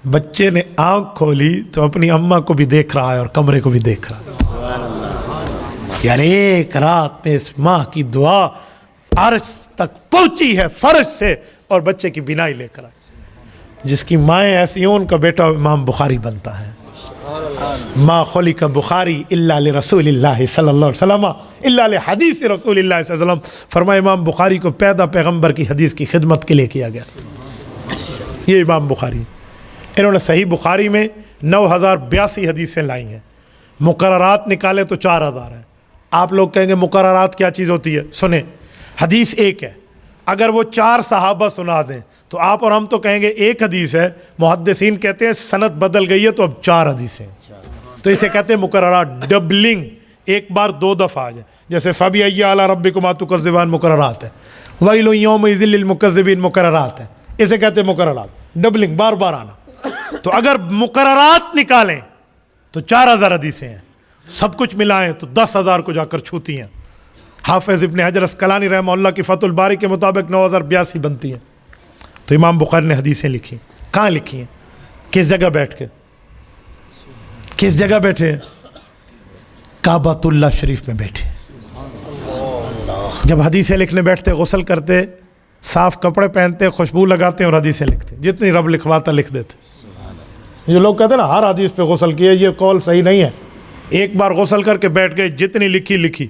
بچے نے آنکھ کھولی تو اپنی اماں کو بھی دیکھ رہا ہے اور کمرے کو بھی دیکھ رہا ہے. یعنی ایک رات میں اس ماں کی دعا عرش تک پہنچی ہے فرش سے، اور بچے کی بینائی لے کر آئی. جس کی مائیں ایسی ہوں ان کا بیٹا امام بخاری بنتا ہے. ما خلق بخاری الا لرسول اللہ صلی اللہ علیہ وسلم الا لحدیث رسول اللہ صلی اللہ علیہ وسلم. فرمایا امام بخاری کو پیدا پیغمبر کی حدیث کی خدمت کے لیے کیا گیا. یہ امام بخاری، انہوں نے صحیح بخاری میں 9082 حدیثیں لائی ہیں. مقررات نکالے تو 4000 ہیں. آپ لوگ کہیں گے مقررات کیا چیز ہوتی ہے؟ سنیں، حدیث ایک ہے، اگر وہ 4 صحابہ سنا دیں تو آپ اور ہم تو کہیں گے ایک حدیث ہے. محدثین کہتے ہیں سند بدل گئی ہے تو اب 4 حدیثیں ہیں، تو اسے کہتے ہیں مقررات. ڈبلنگ، ایک بار 2 دفعہ آ جائے، جیسے فَبِأَيِّ آلَاءِ رَبِّكُمَا تُكَذِّبَانِ مقررات ہے، وَيْلٌ يَوْمَئِذٍ لِّلْمُكَذِّبِينَ مقررات ہے. اسے کہتے ہیں مقررات. ڈبلنگ، بار بار آنا. تو اگر مقررات نکالیں تو 4000 حدیثیں ہیں، سب کچھ ملائیں تو 10,000 کو جا کر چھوتی ہیں. حافظ ابن حجر اسقلانی رحمہ اللہ کی فتح الباری کے مطابق 9082 بنتی ہیں. تو امام بخاری نے حدیثیں لکھی. کہاں لکھی ہیں؟ کس جگہ بیٹھ کے؟ کس جگہ بیٹھے ہیں؟ کعبۃ اللہ شریف میں بیٹھے. جب حدیثیں لکھنے بیٹھتے غسل کرتے، صاف کپڑے پہنتے، خوشبو لگاتے اور حدیثیں لکھتے. جتنی رب لکھواتا لکھ دیتے. یہ لوگ کہتے ہیں نا ہر حدیث پہ غسل کیا، یہ قول صحیح نہیں ہے. ایک بار غسل کر کے بیٹھ گئے، جتنی لکھی،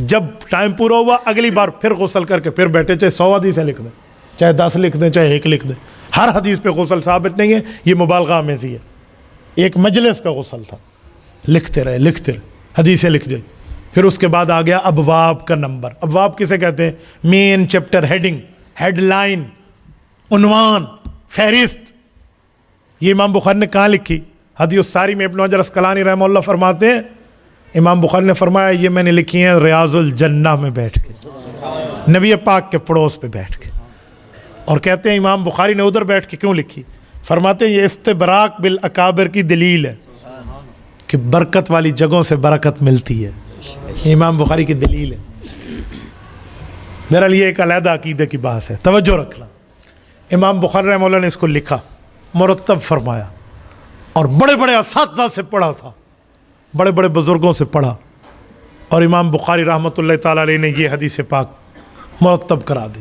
جب ٹائم پورا ہوا اگلی بار پھر غسل کر کے پھر بیٹھے، چاہے 100 حدیثیں لکھ دیں، چاہے 10 لکھ دیں، چاہے 1 لکھ دیں، ہر حدیث پہ غسل ثابت نہیں ہے، یہ مبالغہ میں سے ہے. ایک مجلس کا غسل تھا، لکھتے رہے حدیثیں لکھ جائیں. پھر اس کے بعد آ گیا ابواب کا نمبر. ابواب کسے کہتے ہیں؟ مین چیپٹر، ہیڈنگ، ہیڈ لائن، عنوان، فہرست. یہ امام بخاری نے کہاں لکھی؟ حدیث الساری میں ابن حجر اسقلانی رحمہ اللہ فرماتے ہیں امام بخاری نے فرمایا یہ میں نے لکھی ہیں ریاض الجنہ میں بیٹھ کے، نبی پاک کے پڑوس پہ بیٹھ کے. اور کہتے ہیں امام بخاری نے ادھر بیٹھ کے کیوں لکھی؟ فرماتے ہیں یہ استبراک بالاکابر کی دلیل ہے کہ برکت والی جگہوں سے برکت ملتی ہے. یہ امام بخاری کی دلیل ہے. بہرحال یہ ایک علیحدہ عقیدے کی بحث ہے، توجہ رکھنا. امام بخاری رحمہ اللہ نے اس کو لکھا، مرتب فرمایا، اور بڑے بڑے اساتذہ سے پڑھا تھا، بڑے بڑے بزرگوں سے پڑھا، اور امام بخاری رحمۃ اللہ تعالیٰ علیہ نے یہ حدیث پاک مرتب کرا دی.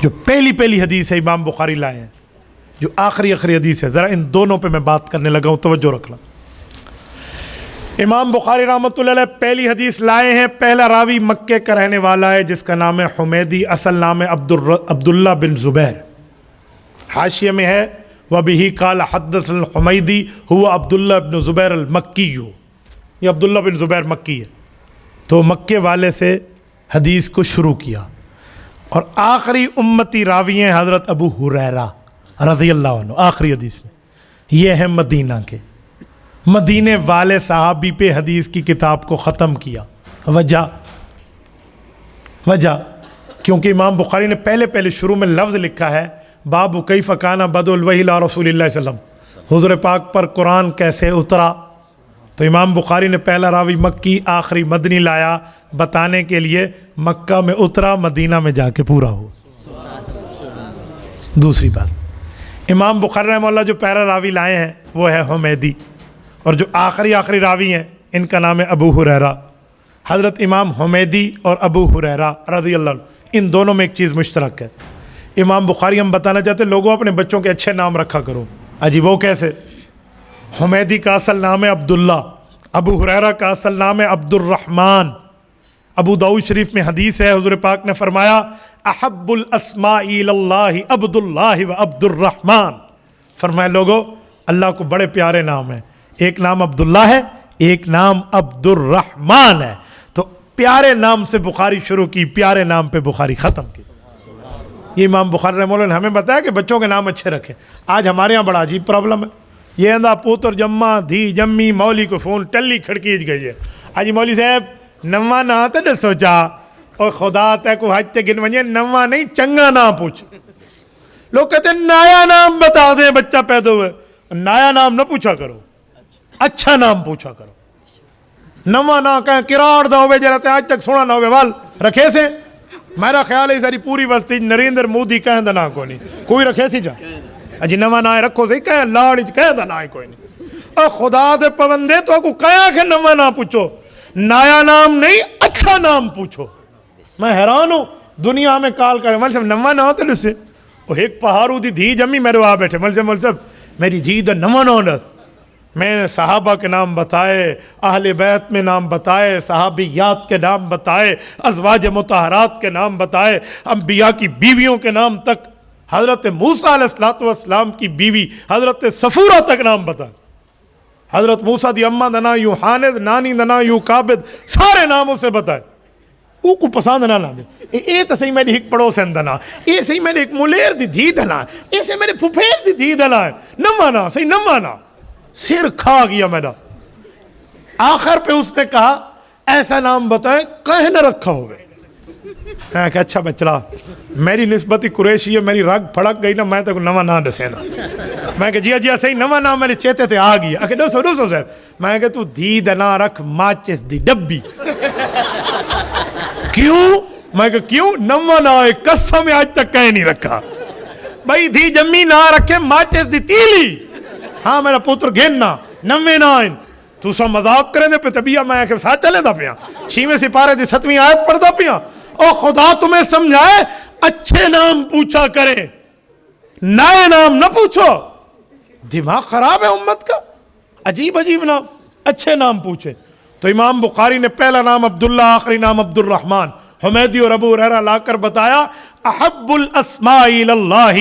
جو پہلی حدیث ہے امام بخاری لائے ہیں، جو آخری حدیث ہے، ذرا ان دونوں پہ میں بات کرنے لگا ہوں، توجہ رکھنا. امام بخاری رحمۃ اللہ علیہ پہلی حدیث لائے ہیں. پہلا راوی مکے کا رہنے والا ہے جس کا نام ہے حمیدی، اصل نام ہے عبداللہ بن زبیر. حاشیے میں ہے وَبِهِ قَالَ حَدَّثَنَا الْحُمَيْدِي هُوَ عبداللہ بن زبیر المکی. یہ عبداللہ بن زبیر مکی ہے، تو مکے والے سے حدیث کو شروع کیا. اور آخری امتی راوی ہیں حضرت ابو ہریرہ رضی اللہ عنہ. آخری حدیث میں یہ ہے مدینہ کے، مدینے والے صحابی پہ حدیث کی کتاب کو ختم کیا. وجہ کیونکہ امام بخاری نے پہلے شروع میں لفظ لکھا ہے باب کیف کان بدء الوحی الی رسول اللہ صلی اللہ علیہ وسلم، حضور پاک پر قرآن کیسے اترا. تو امام بخاری نے پہلا راوی مکی آخری مدنی لایا بتانے کے لیے مکہ میں اترا، مدینہ میں جا کے پورا ہو. دوسری بات، امام بخاری رحمہ اللہ جو پہلا راوی لائے ہیں وہ ہے حمیدی، اور جو آخری راوی ہیں ان کا نام ہے ابو ہریرہ. حضرت امام حمیدی اور ابو ہریرہ رضی اللہ عنہ، ان دونوں میں ایک چیز مشترک ہے. امام بخاری ہم بتانا چاہتے ہیں لوگوں اپنے بچوں کے اچھے نام رکھا کرو. اجی وہ کیسے؟ حمیدی کا اصل نام ہے عبداللہ، ابو ہریرہ کا اصل نام ہے عبد الرحمن. ابو داؤد شریف میں حدیث ہے حضور پاک نے فرمایا احب الاسماء الی اللہ عبد اللہ و عبد الرحمن. فرمایا لوگوں اللہ کو بڑے پیارے نام ہیں، ایک نام عبداللہ ہے، ایک نام عبد الرحمن ہے. تو پیارے نام سے بخاری شروع کی، پیارے نام پہ بخاری ختم کی. یہ امام بخاری رحمہ اللہ نے ہمیں بتایا کہ بچوں کے نام اچھے رکھیں. آج ہمارے ہاں بڑا عجیب پرابلم ہے، یہ اندھا پوتر جمع دھی جمی مولی کو فون ٹلی کھڑکی گئی ہے. آج مولوی صاحب نواں نہ تو نہ سوچا، اور خدا تے کو حج تے گن ونجے نواں نہیں چنگا نام پوچھ. لوگ کہتے ہیں نایا نام بتا دیں بچہ پیدا ہوئے. نایا نام نہ پوچھا کرو، اچھا نام پوچھا کرو. نواں نہ کہیں کراڑ دا ہوئے جراتے آج تک سونا نہ ہوئے وال رکھے سے. میرا خیال ہے ساری پوری وسطی نریندر مودی کہیں دا نہ کوئی نہیں، کوئی رکھے سی جا اجی نواں نہ رکھو سی کہیں لاڑی کہیں دا نہ کوئی نہیں. اور خدا دے پابندے تو کو کہیں کہ نواں نہ پوچھو، نایا نام نہیں اچھا نام پوچھو. میں حیران ہوں دنیا میں کال کرے مول صاحب نواں نہ ہوتے لسے وہ ایک پہاڑو دی دھی جمی میرے وہاں بیٹھے مول صاحب میری دھی دا نواں نہ ہونا. میں نے صحابہ کے نام بتائے، اہل بیت میں نام بتائے، صحابیات کے نام بتائے، ازواج مطہرات کے نام بتائے، انبیاء کی بیویوں کے نام تک، حضرت موسیٰ علیہ السلام کی بیوی حضرت صفورہ تک نام بتائے. حضرت موسیٰ دی اماں دا نام یوں حانز، نانی دا نام یوں کابد، سارے ناموں سے بتائے. او کو پسند نہ دے اے تو صحیح میری ایک پڑوسن دا نام، اے صحیح میری ایک ملیر دی دھی دا نام، اے صحیح میرے پھپھیر دی دھی دا نام. نواں نام صحیح نواں نام سر کھا گیا میرا. آخر پہ اس نے کہا ایسا نام بتائیں کہیں نہ رکھا ہوئے. میں کہا اچھا بچڑا میری نسبت قریشی ہے، میری رگ پھڑک گئی نا، میں تو نواں نام دسے نا. میں کہا جی صحیح نواں نام میرے چیتے تھے آ گیا. کہ ڈوسو صاحب میں کہا تو دھی دنا رکھ ماچس دی ڈبی. کیوں؟ میں کہا کیوں؟ نواں نام ہے قسم آج تک کہیں نہیں رکھا. بھائی دھی جمی نہ رکھے ماچس دی تیلی. ہاں میرا پوتر گھننا نوے نائن تو سا مذاق کریں دے پہ طبیعہ میں کہ ساتھ چلے دا پیا 6ویں سپارے دی 7ویں آیت پڑھ دا پیا. او خدا تمہیں سمجھائے اچھے نام پوچھا کرے، نئے نام نہ پوچھو. دماغ خراب ہے امت کا، عجیب عجیب نام، اچھے نام پوچھے. تو امام بخاری نے پہلا نام عبداللہ، آخری نام عبد الرحمن. حمیدی اور ابو ہریرہ لا کر بتایا احب الاسماء اللہ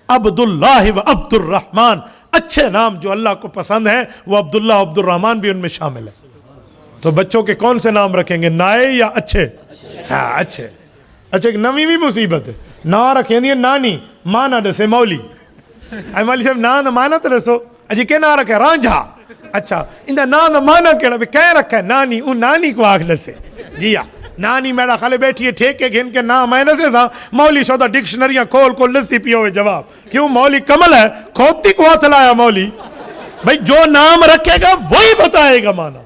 عبد اللہ و عبد الرحمن، اچھے نام جو اللہ کو پسند ہیں وہ عبداللہ عبد الرحمن بھی ان میں شامل ہے. تو بچوں کے کون سے نام رکھیں گے، نائے یا اچھے؟ ہاں اچھے. اچھا ایک نویں بھی مصیبت ہے، نا رکھیں دیے نانی مانا دسے مولی. اے مولی صاحب نا دا مانا تو رسو اجی کہ نا رکھے رانجھا. اچھا اندہ نا دا مانا کہنا بھی کہہ رکھا ہے نانی، ان نانی کو آگ لسے. جی ہاں نانی میڈا خالے بیٹھی ہے ٹھیکے گھن کے نا میں نسے سا مولی شودا ڈکشنریاں کھول کو لسی پیو ہوئے جواب. کیوں مولی کمل ہے کھوتی کو ہاتھ لایا مولی. بھئی جو نام رکھے گا وہی بتائے گا مانا.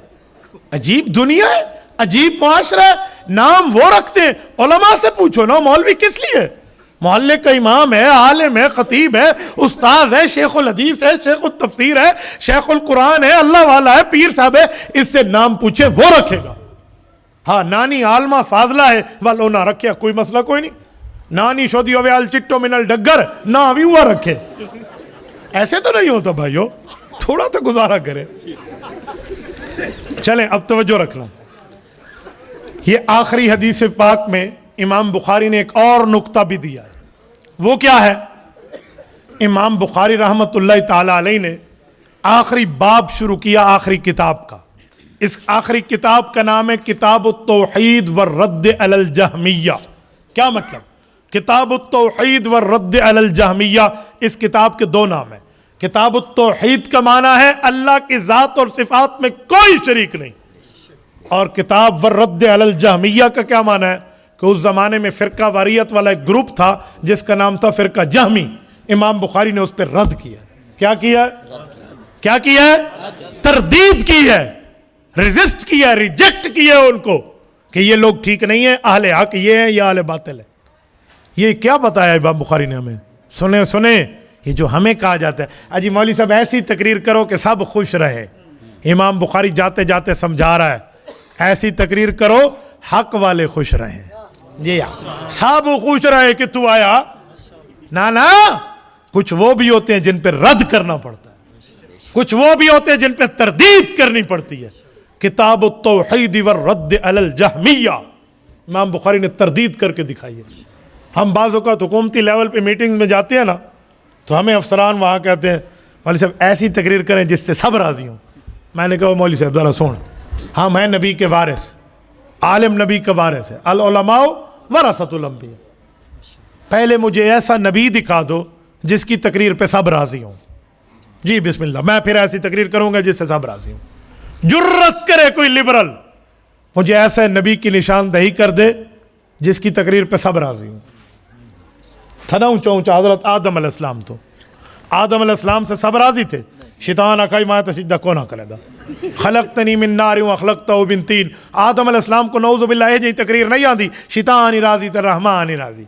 عجیب دنیا ہے، عجیب معاشرہ ہے. نام وہ رکھتے ہیں، علماء سے پوچھو نا مولوی کس لیے؟ محلے کا امام ہے، عالم ہے، خطیب ہے، استاذ ہے، شیخ الحدیث ہے، شیخ التفسیر ہے، شیخ القرآن ہے، اللہ والا ہے، پیر صاحب ہے. اس سے نام پوچھے وہ رکھے گا. ہاں نانی عالمہ فاضلہ ہے والو نہ رکھے کوئی مسئلہ کوئی نہیں. نانی شودی ہوئے آل چٹو منل ڈگر نہ بھی ہوا رکھے. ایسے تو نہیں ہوتا بھائیو، تھوڑا تو گزارا کرے. چلیں اب توجہ رکھنا. یہ آخری حدیث پاک میں امام بخاری نے ایک اور نکتہ بھی دیا ہے. وہ کیا ہے؟ امام بخاری رحمت اللہ تعالی علیہ نے آخری باب شروع کیا آخری کتاب کا. اس آخری کتاب کا نام ہے کتاب التوحید والرد علی الجہمیہ. کیا مطلب؟ کتاب التوحید والرد علی الجہمیہ. اس کتاب کے دو نام ہیں. کتاب التوحید کا معنی ہے اللہ کی ذات اور صفات میں کوئی شریک نہیں، اور کتاب والرد علی الجہمیہ کا کیا معنی ہے کہ اس زمانے میں فرقہ واریت والا ایک گروپ تھا جس کا نام تھا فرقہ جہمی. امام بخاری نے اس پہ رد کیا. کیا کیا ہے؟ کیا کیا ہے؟ تردید کی ہے، ریزسٹ کیا، ریجیکٹ کیا ان کو کہ یہ لوگ ٹھیک نہیں ہیں، اہل حق یہ ہیں یا اہل باطل ہے. یہ کیا بتایا امام بخاری نے ہمیں؟ سنیں یہ جو ہمیں کہا جاتا ہے اجی مولوی صاحب ایسی تقریر کرو کہ سب خوش رہے. امام بخاری جاتے جاتے سمجھا رہا ہے ایسی تقریر کرو حق والے خوش رہیں. جی ہاں سب خوش رہے کہ تو آیا. نا کچھ وہ بھی ہوتے ہیں جن پہ رد کرنا پڑتا ہے، کچھ وہ بھی ہوتے ہیں جن پہ تردید کرنی پڑتی ہے. کتاب التوحید والرد علی الجہمیہ امام بخاری نے تردید کر کے دکھائی ہے. ہم بعض اوقات حکومتی لیول پہ میٹنگز میں جاتے ہیں نا تو ہمیں افسران وہاں کہتے ہیں مولوی صاحب ایسی تقریر کریں جس سے سب راضی ہوں. میں نے کہا مولوی صاحب ذرا سن، ہاں میں نبی کے وارث، عالم نبی کا وارث ہے، العلماء ورثۃ الانبیاء. پہلے مجھے ایسا نبی دکھا دو جس کی تقریر پہ سب راضی ہوں. جی بسم اللہ، میں پھر ایسی تقریر کروں گا جس سے سب راضی ہوں. جرت کرے کوئی لبرل مجھے ایسے نبی کی نشاندہی کر دے جس کی تقریر پہ سب راضی ہوں. تھا نا اونچا اونچا حضرت آدم علیہ السلام، تو آدم علیہ السلام سے سب راضی تھے. شیطان اکائی ماں تشدہ کونا کلیدہ خلقتنی من نار و خلقتہ من طین. آدم علیہ السلام کو نعوذ باللہ یہ تقریر نہیں آتی شیطان ہی راضی تھا رحمان ہی راضی.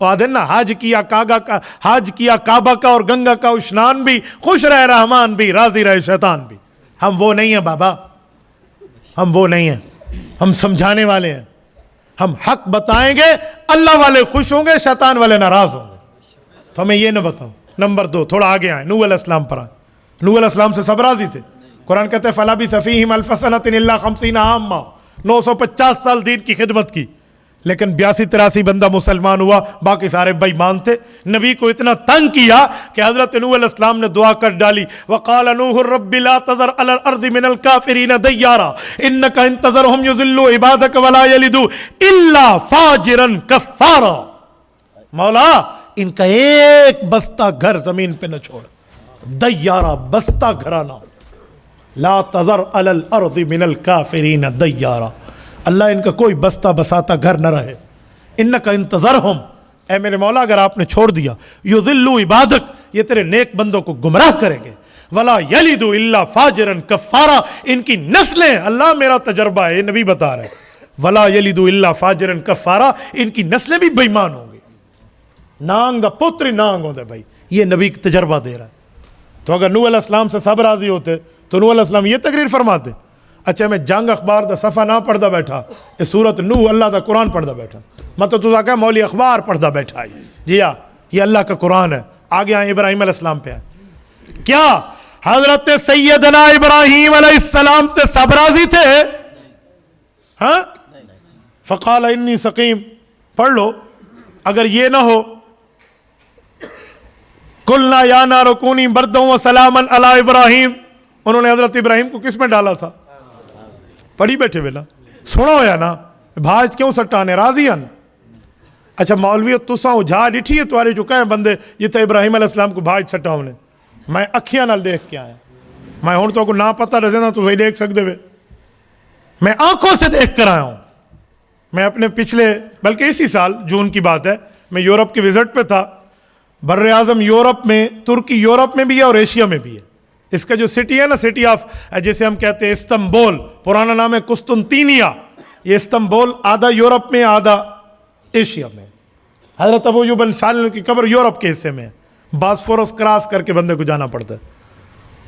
آدھن نا حج کیا کعبہ کا اور گنگا کا اشنان بھی، خوش رہے رحمان بھی، راضی رہے شیطان بھی. ہم وہ نہیں ہیں بابا، ہم وہ نہیں ہیں. ہم سمجھانے والے ہیں. ہم حق بتائیں گے، اللہ والے خوش ہوں گے، شیطان والے ناراض ہوں گے. تو ہمیں یہ نہ بتاؤ. نمبر 2 تھوڑا آگے آئیں. نوح علیہ السلام پر آئیں. نوح علیہ السلام سے سب راضی تھے. قرآن کہتے ہیں فَلَبِثَ فِيهِمْ أَلْفَ سَنَةٍ إِلَّا 50 عَامًا. 950 سال دین کی خدمت کی، لیکن 82-83 بندہ مسلمان ہوا، باقی سارے بے ایمان تھے. نبی کو اتنا تنگ کیا کہ حضرت نوح علیہ السلام نے دعا کر ڈالی وَقَالَ نُوحٌ رَبِّ لَا تَذَرْ عَلَى الْأَرْضِ مِنَ الْكَافِرِينَ دَيَّارًا إِنَّكَ إِن تَذَرْهُمْ يُضِلُّوا عِبَادَكَ وَلَا يَلِدُوا إِلَّا فَاجِرًا كَفَّارًا. مولا ان کا ایک بستہ گھر زمین پہ نہ چھوڑ. دیارہ بستہ گھرانہ. لا تذر علی الارض من الکافرین دیارہ. اللہ ان کا کوئی بستہ بساتا گھر نہ رہے. انک انتظرہم، اے میرے مولا اگر آپ نے چھوڑ دیا، یضلوا عبادک، یہ تیرے نیک بندوں کو گمراہ کریں گے. ولا یلدوا الا فاجرا کفارا، ان کی نسلیں، اللہ میرا تجربہ ہے، یہ نبی بتا رہے ہیں، ولا یلدوا الا فاجرا کفارا، ان کی نسلیں بھی بے ایمان ہوں گی. نانگ دا پتری نانگ ہوتا ہے بھائی، یہ نبی کا تجربہ دے رہا ہے. تو اگر نوح علیہ السلام سے سب راضی ہوتے تو نوح علیہ السلام یہ تقریر فرماتے. اچھا میں جنگ اخبار دا صفحہ نہ پڑھدا بیٹھا، یہ سورت نوح اللہ دا قرآن پڑھدا بیٹھا، مطلب تو کہا مولی اخبار پڑھدا بیٹھا ہے. جی ہاں یہ اللہ کا قرآن ہے. آگے آئیں ابراہیم علیہ السلام پہ آئیں. کیا حضرت سیدنا ابراہیم علیہ السلام سے سب راضی تھے؟ ہاں؟ فقال انی سقیم، پڑھ لو. اگر یہ نہ ہو قلنا یا نار کونی بردا وسلاما علی ابراہیم، انہوں نے حضرت ابراہیم کو کس میں ڈالا تھا؟ پڑھی بیٹھے ویلا سنا ہویا نا، بھاج کیوں سٹانے راضی ہیں. اچھا مولوی تساں جھا ڈٹھی ہے توارے جو کہے بندے یہ تو ابراہیم علیہ السلام کو بھاج سٹاؤ نے، میں اکھیاں نال دیکھ کے آیا، میں ہوں تو کو نہ پتہ رہے نا تو وہی دیکھ سکتے ہوئے، میں آنکھوں سے دیکھ کر آیا ہوں. میں اپنے پچھلے بلکہ اسی سال جون کی بات ہے، میں یورپ کی وزٹ پہ تھا. بر اعظم یورپ میں، ترکی یورپ میں بھی ہے اور ایشیا میں بھی ہے. اس کا جو سٹی ہے نا، سٹی آف جیسے ہم کہتے ہیں استنبول، پرانا نام ہے قسطنطینیہ. یہ استنبول آدھا یورپ میں آدھا ایشیا میں. حضرت ابو ایوب انصاری کی قبر یورپ کے حصے میں ہے، باسفورس کراس کر کے بندے کو جانا پڑتا ہے.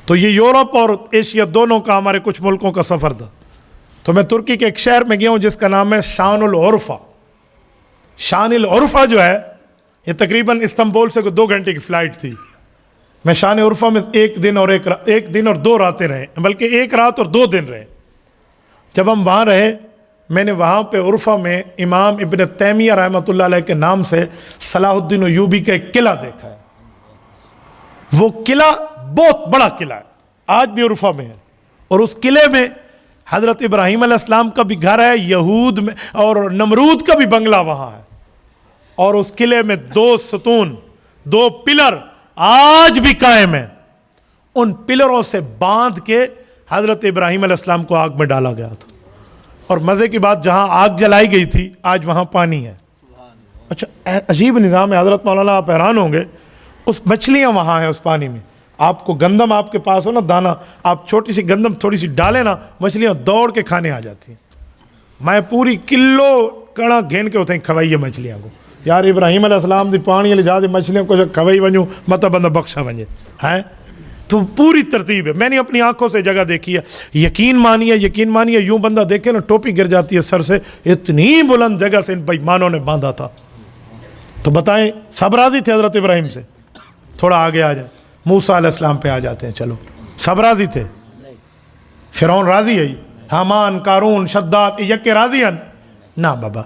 تو یہ یورپ اور ایشیا دونوں کا ہمارے کچھ ملکوں کا سفر تھا. تو میں ترکی کے ایک شہر میں گیا ہوں جس کا نام ہے شان العرفہ. شان العرفہ جو ہے یہ تقریباً استنبول سے 2 گھنٹے کی فلائٹ تھی. میں شان عرفہ میں ایک دن اور 2 راتیں رہے، بلکہ 1 رات اور 2 دن رہے. جب ہم وہاں رہے میں نے وہاں پہ عرفہ میں امام ابن تیمیہ رحمۃ اللہ علیہ کے نام سے صلاح الدین ایوبی کا ایک قلعہ دیکھا ہے. وہ قلعہ بہت بڑا قلعہ ہے، آج بھی عرفہ میں ہے. اور اس قلعے میں حضرت ابراہیم علیہ السلام کا بھی گھر ہے، یہود میں اور نمرود کا بھی بنگلہ وہاں ہے. اور اس قلعے میں 2 ستون، 2 پلر آج بھی قائم ہیں. ان پلروں سے باندھ کے حضرت ابراہیم علیہ السلام کو آگ میں ڈالا گیا تھا. اور مزے کی بات، جہاں آگ جلائی گئی تھی آج وہاں پانی ہے. اچھا عجیب نظام ہے حضرت مولانا، آپ حیران ہوں گے. اس مچھلیاں وہاں ہیں اس پانی میں. آپ کو گندم آپ کے پاس ہو نا دانا، آپ چھوٹی سی گندم تھوڑی سی ڈالیں نا، مچھلیاں دوڑ کے کھانے آ جاتی ہیں. میں پوری کلو کڑا گھین کے ہوتے ہیں کھوائیے مچھلیاں کو. یار ابراہیم علیہ السلام دی پانی علی جہاز مچھلیاں کو کھوائی ونجو مطلب بندہ بخشا ونجے ہے. تو پوری ترتیب ہے. میں نے اپنی آنکھوں سے جگہ دیکھی ہے. یقین مانیے یوں بندہ دیکھے نا ٹوپی گر جاتی ہے سر سے، اتنی بلند جگہ سے ان بےایمانوں نے باندھا تھا. تو بتائیں سب راضی تھے حضرت ابراہیم سے؟ تھوڑا آگے آ جائیں، موسیٰ علیہ السلام پہ آ جاتے ہیں. چلو سب راضی تھے؟ فرعون راضی ہے؟ حامان، قارون، شداد یک راضی ہیں؟ نہ بابا.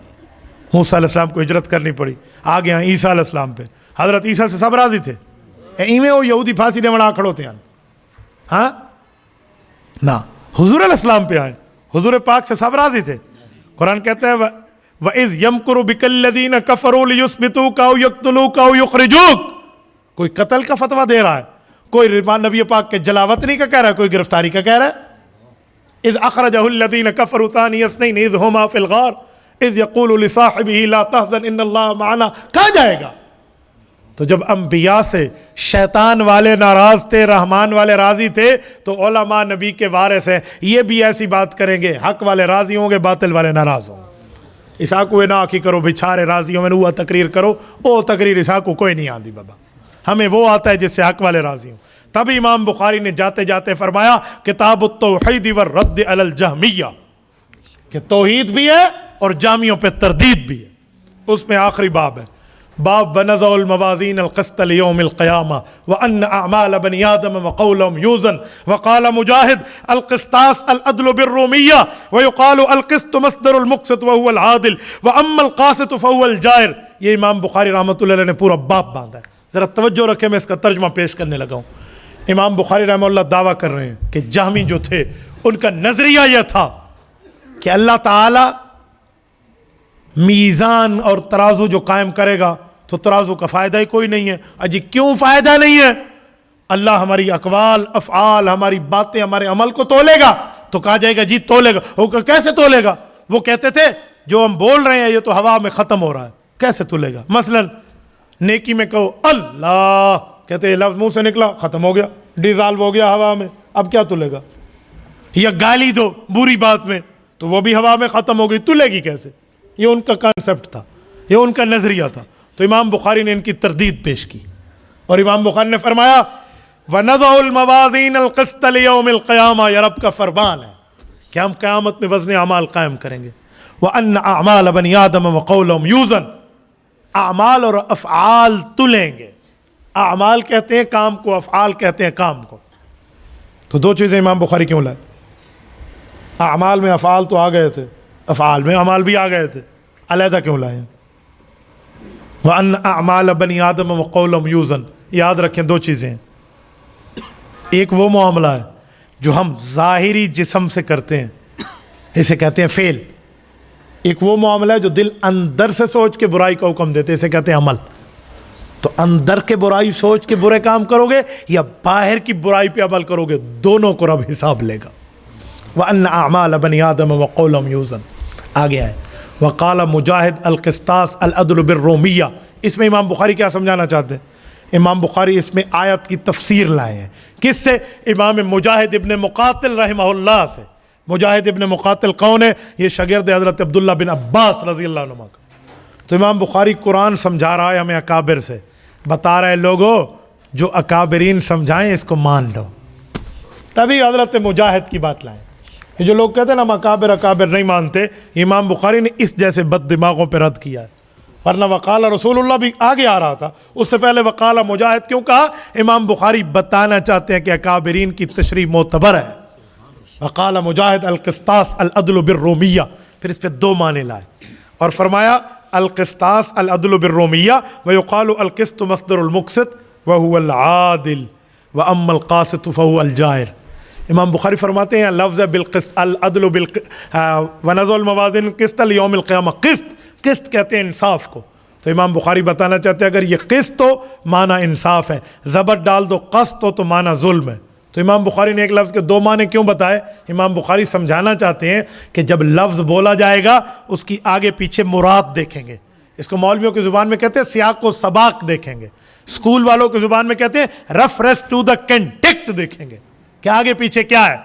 موسیٰ علیہ السلام کو ہجرت کرنی پڑی. آگے ہیں عیسیٰ علیہ السلام پہ. حضرت عیسیٰ سے سب راضی تھے؟ ایویں وہ یہودی پھانسی دے وڑا کھڑو تھے ہاں نہ. حضور علیہ السلام پہ آئے، حضور پاک سے سب راضی تھے. قرآن کہتا ہے وَإِذْ يَمْكُرُ بِكَ الَّذِينَ كَفَرُوا لِيُثْبِتُوكَ أَوْ يَقْتُلُوكَ أَوْ يُخْرِجُوكَ. کوئی قتل کا فتویٰ دے رہا ہے، کوئی نبی پاک کے جلاوطنی کا کہہ رہا ہے، کوئی گرفتاری کا کہہ رہا ہے. اذ اخرجه الذين كفروا ثاني اثنين اذ هما في الغار اذ يقول لصاحبه لا تحزن ان الله معنا. کہاں جائے گا؟ تو جب انبیاء سے شیطان والے ناراض تھے، رحمان والے راضی تھے، تو علماء نبی کے وارث ہیں، یہ بھی ایسی بات کریں گے. حق والے راضی ہوں گے، باطل والے ناراض ہوں گے. عیسیٰ کو نہ آخی کرو بچھارے راضیوں میں وہ تقریر کرو، وہ تقریر عیسیٰ کو کوئی نہیں آتی بابا. ہمیں وہ آتا ہے جس سے حق والے راضی ہوں. تب امام بخاری نے جاتے جاتے فرمایا کتاب التوحید والرد علی الجہمیہ، کہ توحید بھی ہے اور جہمیوں پہ تردید بھی ہے. اس میں آخری باب ہے، باب ونضع الموازین القسط لیوم القیامہ وان اعمال بنی آدم وقولهم یوزن. وقال مجاہد القسطاس العدل بالرومیہ ویقال القسط مصدر المقسط وهو العادل واما القاسط فهو الجائر. یہ امام بخاری رحمۃ اللہ علیہ نے پورا باب باندھا ہے. ذرا توجہ رکھیں، میں اس کا ترجمہ پیش کرنے لگا ہوں. امام بخاری رحمہ اللہ دعویٰ کر رہے ہیں کہ جہمی جو تھے ان کا نظریہ یہ تھا کہ اللہ تعالی میزان اور ترازو جو قائم کرے گا تو ترازو کا فائدہ ہی کوئی نہیں ہے. اجی کیوں فائدہ نہیں ہے؟ اللہ ہماری اقوال، افعال، ہماری باتیں، ہمارے عمل کو تولے گا. تو کہا جائے گا جی تولے گا. وہ کیسے تولے گا؟ وہ کہتے تھے جو ہم بول رہے ہیں یہ تو ہوا میں ختم ہو رہا ہے، کیسے تولے گا؟ مثلا نیکی میں کہو اللہ، کہتے ہیں لفظ منہ سے نکلا ختم ہو گیا، ڈیزالو ہو گیا ہوا میں، اب کیا تلے گا؟ یا گالی دو بری بات میں تو وہ بھی ہوا میں ختم ہو گئی، تلے گی کیسے؟ یہ ان کا کانسیپٹ تھا، یہ ان کا نظریہ تھا. تو امام بخاری نے ان کی تردید پیش کی اور امام بخاری نے فرمایا وَنَضَعُ الْمَوَازِينَ الْقِسْطَ لِيَوْمِ الْقِيَامَةِ. یہ رب کا فرمان ہے کہ ہم قیامت میں وزن اعمال قائم کریں گے. وَأَنَّ أَعْمَالَ بَنِي آدَمَ وَقَوْلَهُمْ يُوزَنُ. اعمال اور افعال تلیں گے. اعمال کہتے ہیں کام کو، افعال کہتے ہیں کام کو. تو دو چیزیں امام بخاری کیوں لائے؟ اعمال میں افعال تو آ گئے تھے، افعال میں اعمال بھی آ گئے تھے، علیحدہ کیوں لائے؟ وَأَنَّ أَعْمَالَ بَنِي آدَمَ وَقَوْلَهُمْ يُوزَنُ. یاد رکھیں دو چیزیں ہیں. ایک وہ معاملہ ہے جو ہم ظاہری جسم سے کرتے ہیں، اسے کہتے ہیں فعل. ایک وہ معاملہ ہے جو دل اندر سے سوچ کے برائی کا حکم دیتے ہیں، اسے کہتے ہیں عمل. تو اندر کے برائی سوچ کے برے کام کرو گے یا باہر کی برائی پہ عمل کرو گے، دونوں کو رب حساب لے گا. وَأَنَّ أَعْمَالَ بَنِي آدَمَ وَقَوْلَهُمْ يُوزَنُ. آگے آئے وقال مجاہد القسطاس العدل بالرومیہ. اس میں امام بخاری کیا سمجھانا چاہتے ہیں؟ امام بخاری اس میں آیت کی تفسیر لائے ہیں. کس سے؟ امام مجاہد ابن مقاتل رحمہ اللہ سے. مجاہد ابن مقاتل کون ہے؟ یہ شاگرد حضرت عبداللہ بن عباس رضی اللہ عنہ کا. تو امام بخاری قرآن سمجھا رہا ہے ہمیں اکابر سے، بتا رہے لوگوں جو اکابرین سمجھائیں اس کو مان لو. تبھی حضرت مجاہد کی بات لائیں. یہ جو لوگ کہتے ہیں نا ہم اکابر نہیں مانتے، امام بخاری نے اس جیسے بد دماغوں پہ رد کیا ہے. ورنہ وقال رسول اللہ بھی آگے آ رہا تھا، اس سے پہلے وقال مجاہد کیوں کہا؟ امام بخاری بتانا چاہتے ہیں کہ اکابرین کی تشریح معتبر ہے. وقال مجاہد القسطاس العدل بالرومیہ. پھر اس پہ دو معنی لائے اور فرمایا القسطاس العدل بالرومیہ ویقال القسط مصدر المقسط وهو العادل واما القاسط فهو الجائر. امام بخاری فرماتے ہیں لفظ بالقسط العدل ونضع الموازین القسط لیوم القیامہ. قسط کہتے ہیں انصاف کو. تو امام بخاری بتانا چاہتے ہیں اگر یہ قسط ہو معنی انصاف ہے، زبر ڈال دو قسط ہو تو معنی ظلم ہے. تو امام بخاری نے ایک لفظ کے دو معنی کیوں بتائے؟ امام بخاری سمجھانا چاہتے ہیں کہ جب لفظ بولا جائے گا اس کی آگے پیچھے مراد دیکھیں گے. اس کو مولویوں کی زبان میں کہتے ہیں سیاق و سباق دیکھیں گے، اسکول والوں کی زبان میں کہتے ہیں ریفرنس ٹو دا کنٹیکسٹ دیکھیں گے کہ آگے پیچھے کیا ہے،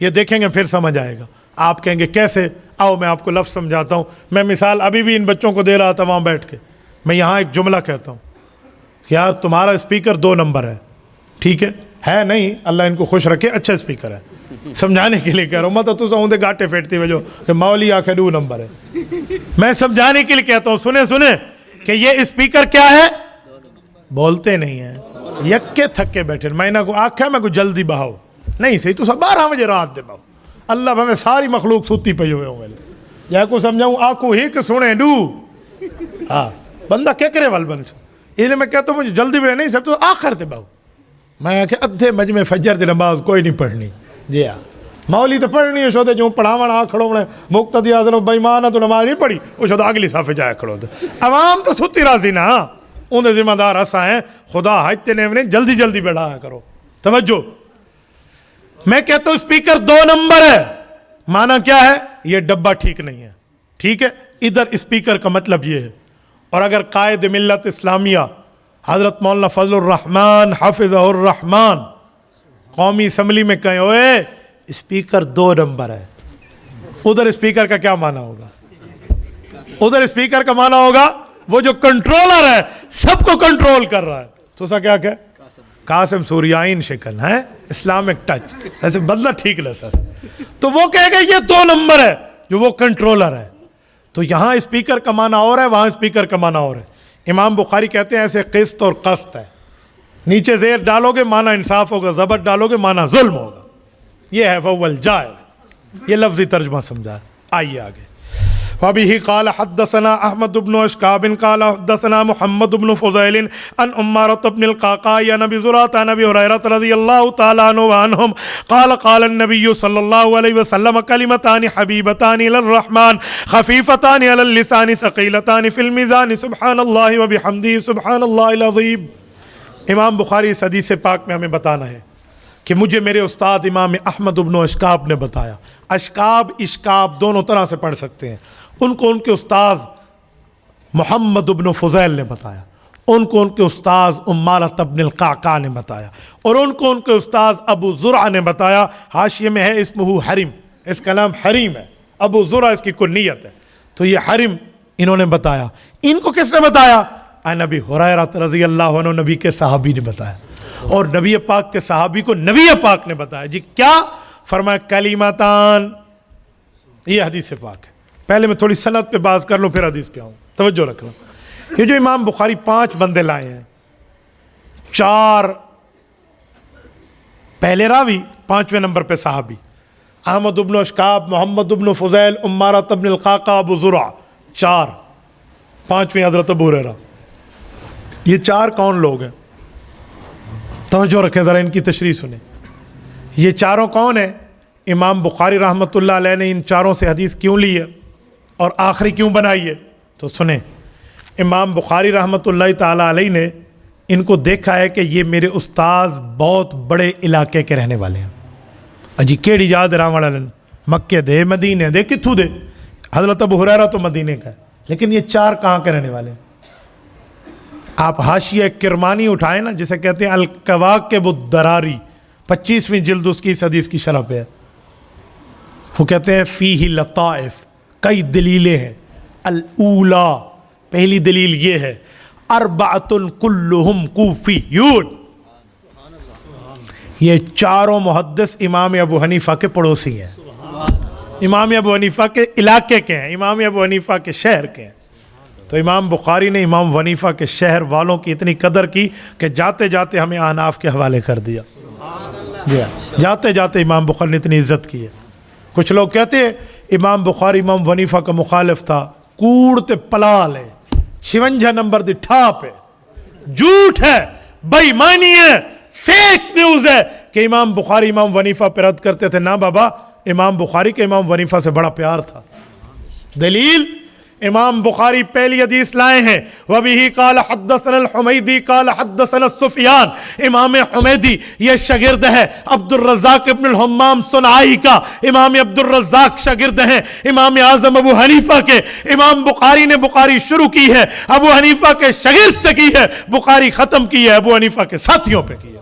یہ دیکھیں گے پھر سمجھ آئے گا. آپ کہیں گے کیسے؟ آؤ میں آپ کو لفظ سمجھاتا ہوں. میں مثال ابھی بھی ان بچوں کو دے رہا تھا وہاں بیٹھ کے. میں یہاں ایک جملہ کہتا ہوں کہ یار تمہارا اسپیکر 2 نمبر ہے، ٹھیک ہے نہیں، اللہ ان کو خوش رکھے، اچھا اسپیکر ہے. سمجھانے کے لیے کہہ رہا ہوں، میں تو سوندے گاٹے پھیٹتی وجہ کہ مولی آکھے 2 نمبر ہے. میں سمجھانے کے لیے کہتا ہوں سنیں کہ یہ اسپیکر کیا ہے. بولتے نہیں ہیں، یکے تھکے بیٹھے. میں نہ کو آکھا میں کو جلدی بہاؤ نہیں صحیح تو 12 بجے رات دے بہاؤ. اللہ بھمیں ساری مخلوق سوتی پئی ہوئے ہوں گے. یا کو سمجھاؤں آکو ہی کہ سنے ڈو. ہاں بندہ کیا کرے وال بن اس لیے میں کہتا ہوں مجھے جلدی بھی نہیں سب تو آخر تے بہو. میں کہ ادھے مجمع فجر دی نماز کوئی نہیں پڑھنی. جی ہاں مولی تو پڑھنی ہے شو جو پڑھاونا کھڑو نے مقتدی اعظم بےمان تو نماز نہیں پڑھی وہ شو اگلی صافے جائے کھڑو دے. عوام تو ستی راضی نا، ان ذمہ دار اساں ہیں. خدا حج تے نے جلدی جلدی بڑھایا کرو. توجہ، میں کہتا ہوں اسپیکر 2 نمبر ہے. معنی کیا ہے؟ یہ ڈبہ ٹھیک نہیں ہے. ٹھیک ہے، ادھر اسپیکر کا مطلب یہ ہے. اور اگر قائد ملت اسلامیہ حضرت مولانا فضل الرحمن حافظہ الرحمن قومی اسمبلی میں کہیں اوئے اسپیکر 2 نمبر ہے، ادھر اسپیکر کا کیا معنی ہوگا؟ ادھر اسپیکر کا معنی ہوگا وہ جو کنٹرولر ہے، سب کو کنٹرول کر رہا ہے. تو سا کیا کہ قاسم سوریائن شکل ہے، اسلامک ٹچ، ایسے بدلہ ٹھیک لسا. تو وہ کہے گا یہ 2 نمبر ہے جو وہ کنٹرولر ہے. تو یہاں اسپیکر کا معنی اور ہے، وہاں اسپیکر کا معنی اور ہے. امام بخاری کہتے ہیں ایسے قسط اور قسط ہے. نیچے زیر ڈالو گے معنی انصاف ہوگا، زبر ڈالو گے معنی ظلم ہوگا. یہ ہے فول جائر. یہ لفظی ترجمہ سمجھا. آئیے آگے. وبه قال حدثنا احمد بن اشكاب قال حدثنا محمد بن فضيل عن عمارة بن القعقاع عن ابي زرعة عن ابي هريرة رضي الله تعالى عنه وعنهم قال النبي صلى الله عليه وسلم كلمتان حبيبتان الى الرحمن خفيفتان على اللسان ثقيلتان في الميزان سبحان الله وبحمده سبحان الله العظيم. امام بخاری اس حدیث پاک میں ہمیں بتانا ہے کہ مجھے میرے استاد امام احمد بن اشکاب نے بتایا. اشکاب اشکاب دونوں طرح سے پڑھ سکتے ہیں. ان کو ان کے استاذ محمد بن فضیل نے بتایا، ان کو ان کے استاذ عمارۃ بن القعقاع نے بتایا، اور ان کو ان کے استاذ ابو زرع نے بتایا. حاشیے میں ہے اسمہ حریم، اس کا نام حریم ہے. ابو زرع اس کی کنیت ہے. تو یہ حریم انہوں نے بتایا. ان کو کس نے بتایا؟ نبی ہریرہ رضی اللہ عنہ، نبی کے صحابی نے بتایا. اور نبی پاک کے صحابی کو نبی پاک نے بتایا. جی کیا فرمایا؟ کلمتان. یہ حدیث پاک ہے. پہلے میں تھوڑی سند پہ بات کر لوں پھر حدیث پہ آؤں. توجہ رکھنا. یہ جو امام بخاری 5 بندے لائے ہیں، 4 پہلے راوی، 5ویں نمبر پہ صحابی احمد ابن اشکاب، محمد ابن فضیل، عمارۃ ابن القعقاع، ابو زرع، 4، 5ویں حضرت ابو ہریرہ۔ یہ 4 کون لوگ ہیں؟ توجہ رکھیں ذرا، ان کی تشریح سنیں۔ یہ چاروں کون ہیں؟ امام بخاری رحمۃ اللہ علیہ نے ان چاروں سے حدیث کیوں لی ہے اور آخری کیوں بنائی ہے؟ تو سنیں، امام بخاری رحمۃ اللہ تعالیٰ علیہ نے ان کو دیکھا ہے کہ یہ میرے استاذ بہت بڑے علاقے کے رہنے والے ہیں۔ اجی کیڑی یاد رام والا مکے دے، مدینے دے، کتھوں دے؟ حضرت ابو ہریرہ تو مدینے کا ہے، لیکن یہ 4 کہاں کے رہنے والے ہیں؟ آپ حاشیہ کرمانی اٹھائیں نا، جسے کہتے ہیں الکواکب الدراری، 25ویں جلد اس کی اس حدیث کی شرح پہ ہے۔ وہ کہتے ہیں فیہ لطائف، کئی دلیلیں ہیں۔ الاولا، پہلی دلیل یہ ہے، اربعۃ کلہم کوفیون، یہ چاروں محدث امام ابو حنیفہ کے پڑوسی ہیں، امام ابو حنیفہ کے علاقے کے ہیں، امام ابو حنیفہ کے شہر کے ہیں۔ تو امام بخاری نے امام حنیفہ کے شہر والوں کی اتنی قدر کی کہ جاتے جاتے ہمیں احناف کے حوالے کر دیا۔ جاتے جاتے امام بخاری نے اتنی عزت کی ہے۔ کچھ لوگ کہتے ہیں امام بخاری امام حنیفہ کا مخالف تھا، کوڑ تے پلال ہے، 56 نمبر دی ٹھاپ ہے، جھوٹ ہے، بے ایمانی ہے، فیک نیوز ہے کہ امام بخاری امام حنیفہ پہ رد کرتے تھے۔ نہ بابا، امام بخاری کے امام حنیفہ سے بڑا پیار تھا۔ دلیل، امام بخاری پہلی حدیث لائے ہیں، وَبِهِ قَالَ حَدَّثَنَا الْحُمَيْدِي قَالَ حَدَّثَنَا السُّفْيَانُ، امام حمیدی یہ شاگرد ہے عبد الرزاق ابن الحمام صنعائی کا، امام عبد الرزاق شاگرد ہیں امام اعظم ابو حنیفہ کے۔ امام بخاری نے بخاری شروع کی ہے ابو حنیفہ کے شاگرد سے کی ہے، بخاری ختم کی ہے ابو حنیفہ کے ساتھیوں پہ کی ہے۔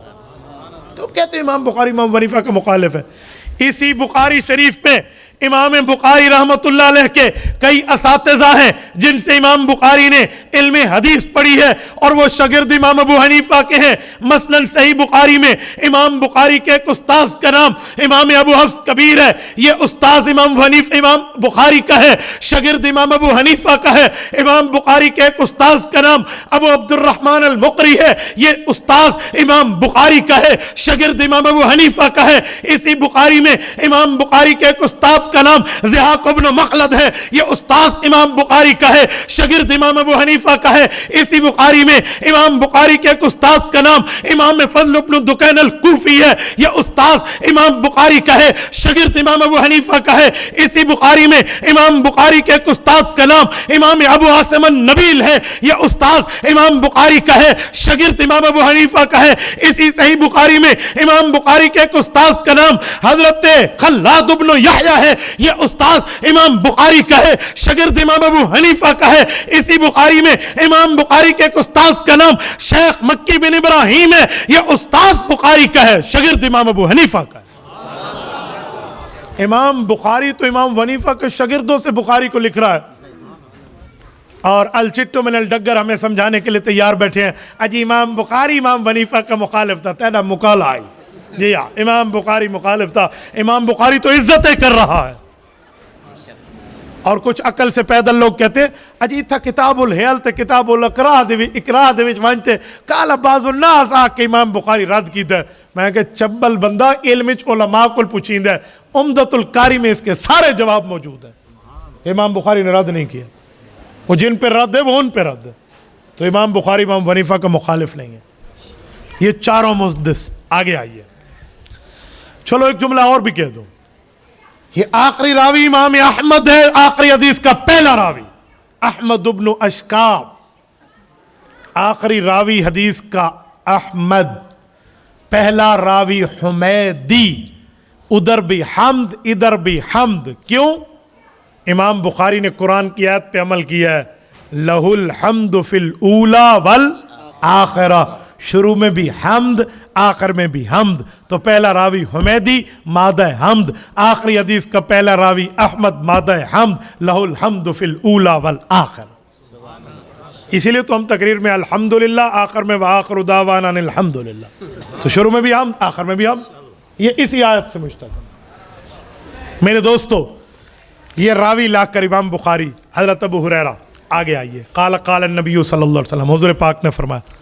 تو کہتے ہیں امام بخاری امام حنیفہ کا مخالف ہے۔ اسی بخاری شریف میں امام بخاری رحمت اللہ علیہ کے کئی اساتذہ ہیں جن سے امام بخاری نے علم حدیث پڑھی ہے اور وہ شاگرد امام ابو حنیفہ کے ہیں۔ مثلا صحیح بخاری میں امام بخاری کے ایک استاذ کا نام امام ابو حفص کبیر ہے، یہ استاذ امام بخاری کا ہے، شاگرد امام ابو حنیفہ کا ہے۔ امام بخاری کے ایک استاذ کا نام ابو عبد الرحمن المقری ہے، یہ استاذ امام بخاری کا ہے، شاگرد امام ابو حنیفہ کا ہے۔ اسی بخاری میں امام بخاری کے ایک استاد کا نام ضحاک ابن مخلد ہے، یہ استاذ امام بخاری کا ہے، شاگرد امام ابو حنیفہ کا ہے۔ اسی بخاری میں امام بخاری کے ایک استاد کا نام امام فضل ابن دکین الکوفی ہے، یہ استاذ امام بخاری کا ہے، شاگرد امام ابو حنیفہ کا ہے۔ اسی بخاری میں امام بخاری کے ایک استاد کا نام امام ابو عاصم النبیل ہے، یہ استاذ امام بخاری کا ہے، شاگرد امام ابو حنیفہ کا ہے۔ اسی صحیح بخاری میں امام بخاری کے ایک استاذ کا نام حضرت خلاد ابن یحییٰ ہے، یہ استاذ امام بخاری کا ہے، شاگرد امام ابو حنیفہ کا ہے۔ اسی بخاری میں امام بخاری کے ایک استاذ کا نام شیخ مکی بن ابراہیم ہے، یہ استاذ بخاری کا ہے، شاگرد امام ابو حنیفہ کا ہے۔ امام بخاری تو امام حنیفہ کے شاگردوں سے بخاری کو لکھ رہا ہے، اور الچٹو من الڈگر ہمیں سمجھانے کے لیے تیار بیٹھے ہیں، اجی امام بخاری امام حنیفہ کا مخالف تھا، تینا مکالا آئی جی ہاں، امام بخاری مخالف تھا، امام بخاری تو عزتیں کر رہا ہے۔ اور کچھ عقل سے پیدل لوگ کہتے ہیں اجی تھا کتاب الحیل تے کتاب الاکراہ دے وچ وانتے کالا بعض الناس آ کے امام بخاری رد کیتا ہے۔ میں کہ چبل بندہ علم وچ علماء کو پوچھیندا ہے، عمدۃ القاری میں اس کے سارے جواب موجود ہیں۔ امام بخاری نے رد نہیں کیا، وہ جن پہ رد ہے وہ ان پہ رد ہے، تو امام بخاری امام حنیفہ کا مخالف نہیں ہے۔ یہ چاروں محدث آگے آئیے، چلو ایک جملہ اور بھی کہہ دوں، یہ آخری راوی امام احمد ہے، آخری حدیث کا پہلا راوی احمد ابن اشکاب، آخری راوی حدیث کا احمد، پہلا راوی حمیدی، ادھر بھی حمد ادھر بھی حمد۔ کیوں؟ امام بخاری نے قرآن کی آیت پہ عمل کیا ہے، لہ الحمد فی الاولی والآخرہ، شروع میں بھی حمد آخر میں بھی حمد، تو پہلا راوی حمیدی مادہ حمد، آخری حدیث کا پہلا راوی احمد مادہ حمد، لہ الحمد فی الاولی والآخرہ۔ اسی لیے تو ہم تقریر میں الحمدللہ، آخر میں وآخر دعوانا ان الحمدللہ، تو شروع میں بھی حمد آخر میں بھی حمد، یہ اسی آیت سے مشتق ہے۔ میرے دوستو، یہ راوی لا کر امام بخاری حضرت ابو ہریرہ، آگے آئیے، قال النبی صلی اللہ علیہ وسلم، حضور پاک نے فرمایا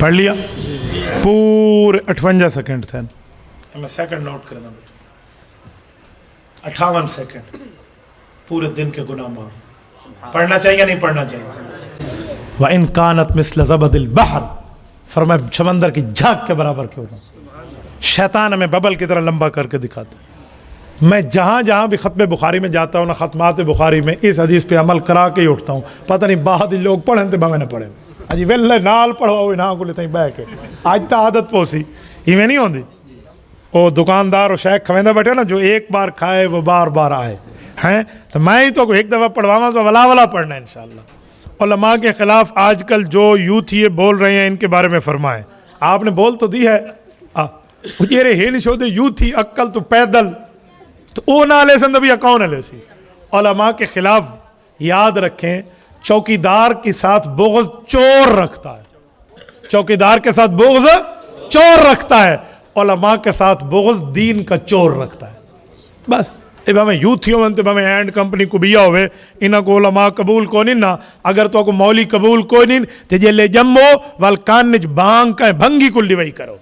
پڑھ لیا پورے 58 سیکنڈ تھے. میں سیکنڈ نوٹ کرنا 58 سیکنڈ پورے دن کے گناہ معاف. پڑھنا چاہیے نہیں پڑھنا چاہیے؟ وَإِن كَانَتْ مِثْلَ زَبَدِ الْبَحْرِ، فرمایا سمندر کی جھاگ کے برابر کیوں نہ. شیطان ہمیں ببل کی طرح لمبا کر کے دکھاتا ہے. میں جہاں جہاں بھی ختم بخاری میں جاتا ہوں نا، ختمات بخاری میں اس حدیث پہ عمل کرا کے ہی اٹھتا ہوں. پتہ نہیں بعد لوگ پڑھیں تو میں نہ پڑھیں اجی ویلے نال پڑھو نہ کو لیتے بہ کے. اج تو عادت پوسی ایویں نہیں ہوندی. وہ دکاندار اور شیخ کھویندا بیٹھے نا، جو ایک بار کھائے وہ بار بار آئے ہیں. تو میں ہی تو ایک دفعہ پڑھواواں تو ولا ولا پڑھنا ہے انشاءاللہ. علماء کے خلاف آج کل جو یوتھ یہ بول رہے ہیں ان کے بارے میں فرمائیں. آپ نے بول تو دی ہے یہ ہی نہیں چھوڑتے یوتھ ہی عقل تو پیدل تو او نہ لے سن بھی کون لے سی. علماء کے خلاف یاد رکھیں، چوکیدار کے ساتھ بغض چور رکھتا ہے. چوکیدار کے ساتھ بغض چور رکھتا ہے، علماء کے ساتھ بغض دین کا چور رکھتا ہے. بس اب ہمیں یوتھیوں میں تو ہمیں اینڈ کمپنی کو بیا ہوئے انہاں کو علماء قبول کو نہیں نا. اگر تو کو مولی قبول کو نہیں تے جے لے جمو ول کانج بانگ کا بھنگی کل دیوئی کرو.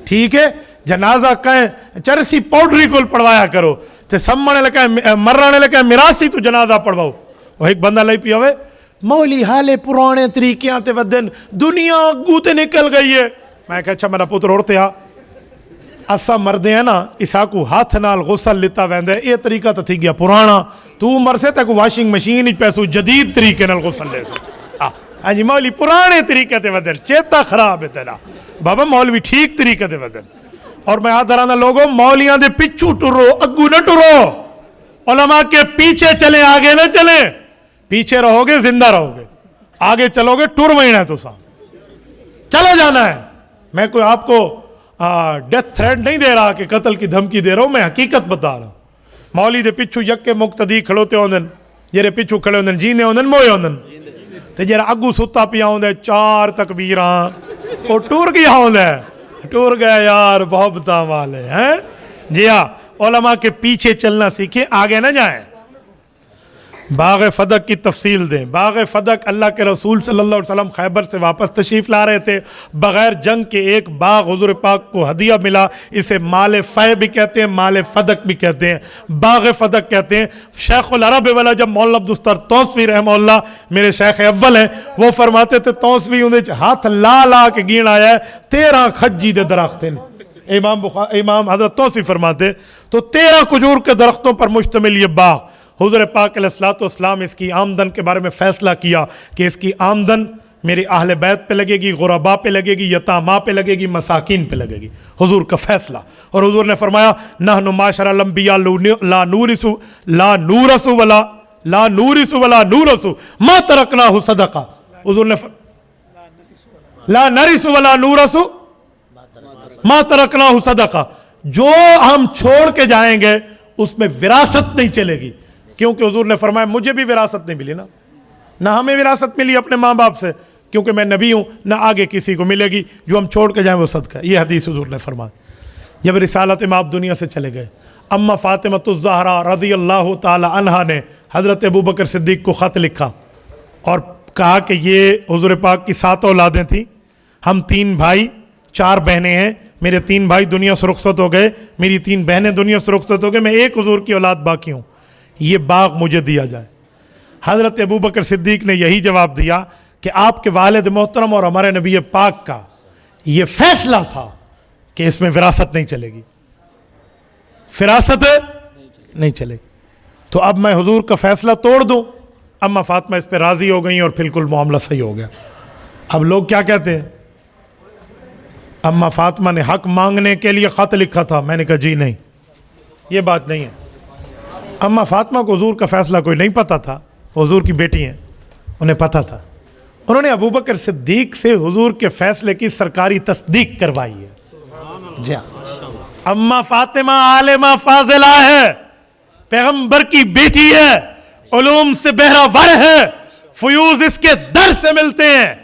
ٹھیک ہے، جنازہ کہیں چرسی پاؤڈری کل پڑھوایا کرو تے سمنے لگا مرنے لگا میراثی تو جنازہ پڑھواؤ. وہ ایک بندہ لئی پیا ہوئے مولی حالے پرانے طریقیاں تے ودن دنیا گوتے نکل گئی ہے. میں کہا اچھا میرا پتر اڑتے آ اسا مردے ہیں نا اسا کو ہاتھ نال غسل لیتا ویندے. یہ طریقہ تو تھی گیا پرانا. تو مرسے تے کو واشنگ مشین ہی پیسو جدید طریقے نال غسل لے سو. ہاں جی مولی پرانے طریقے تے ودن چیتا خراب ہے تیرا بابا. مولوی ٹھیک طریقے تے ودن. اور میں ہاتھ درانا لوگوں مولیاں دے پچھو ٹرو اگو نہ ٹرو. علماء کے پیچھے چلیں آگے نہ چلیں. پیچھے رہو گے زندہ رہو گے، آگے چلو گے ٹر وہی نہ تو سا چلا جانا ہے. میں کوئی آپ کو ڈیتھ تھریٹ نہیں دے رہا کہ قتل کی دھمکی دے رہا ہوں، میں حقیقت بتا رہا ہوں. مولی دے پچھو یک کے مقتدی کھڑوتے ہوندن، جیرے پچھو کھڑے ہوندن جیندے ہوندن موئے ہوندن تے جیرا اگو ستا پیا ہوندے 4 تکبیراں وہ ٹور گیا ہوندے ٹور گیا یار محبتاں والے ہیں. جی ہاں، علماء کے پیچھے چلنا سیکھیں، آگے نہ جائیں. باغ فدق کی تفصیل دیں. باغ فدق اللہ کے رسول صلی اللہ علیہ وسلم خیبر سے واپس تشریف لا رہے تھے. بغیر جنگ کے ایک باغ حضور پاک کو ہدیہ ملا. اسے مال فے بھی کہتے ہیں، مال فدق بھی کہتے ہیں، باغ فدق کہتے ہیں. شیخ العرب والا جب مولانا عبدالستار توسوی رحمہ اللہ میرے شیخ اول ہیں، وہ فرماتے تھے توسوی انہیں ہاتھ لا لا کے گین آیا ہے 13 کھجی دے درخت ہیں. امام حضرت توسوی فرماتے تو 13 کھجور کے درختوں پر مشتمل یہ باغ. حضور پاک علیہ الصلوۃ والسلام اس کی آمدن کے بارے میں فیصلہ کیا کہ اس کی آمدن میری اہل بیت پہ لگے گی، غرباء پہ لگے گی، یتاماء پہ لگے گی، مساکین پہ لگے گی. حضور کا فیصلہ. اور حضور نے فرمایا نحن معاشر الانبیاء لا نورث ولا نورث ما ترکناہ صدقہ. حضور نے لا نرث ولا نورث ما ترکناہ صدقہ. جو ہم چھوڑ کے جائیں گے اس میں وراثت نہیں چلے گی، کیونکہ حضور نے فرمایا مجھے بھی وراثت نہیں ملی نا، نہ ہمیں وراثت ملی اپنے ماں باپ سے کیونکہ میں نبی ہوں، نہ آگے کسی کو ملے گی. جو ہم چھوڑ کے جائیں وہ صدقہ. یہ حدیث حضور نے فرمایا. جب رسالت میں آپ دنیا سے چلے گئے، اما فاطمۃ الزہرا رضی اللہ تعالی عنہا نے حضرت ابوبکر صدیق کو خط لکھا اور کہا کہ یہ حضور پاک کی 7 اولادیں تھیں. ہم 3 بھائی 4 بہنیں ہیں. میرے 3 بھائی دنیا سے رخصت ہو گئے، میری 3 بہنیں دنیا سے رخصت ہو گئے، میں ایک حضور کی اولاد باقی ہوں. یہ باغ مجھے دیا جائے. حضرت ابوبکر صدیق نے یہی جواب دیا کہ آپ کے والد محترم اور ہمارے نبی پاک کا یہ فیصلہ تھا کہ اس میں وراثت نہیں چلے گی، فراست نہیں چلے گی. تو اب میں حضور کا فیصلہ توڑ دوں. اما فاطمہ اس پہ راضی ہو گئیں اور بالکل معاملہ صحیح ہو گیا. اب لوگ کیا کہتے ہیں، اما فاطمہ نے حق مانگنے کے لیے خط لکھا تھا. میں نے کہا جی نہیں، یہ بات نہیں ہے. اما فاطمہ کو حضور کا فیصلہ کوئی نہیں پتا تھا، حضور کی بیٹی ہیں، انہیں پتا تھا. انہوں نے ابوبکر صدیق سے حضور کے فیصلے کی سرکاری تصدیق کروائی ہے. جی اما فاطمہ عالمہ فاضلہ ہے، پیغمبر کی بیٹی ہے، علوم سے بہرہ ور ہے، فیوز اس کے در سے ملتے ہیں.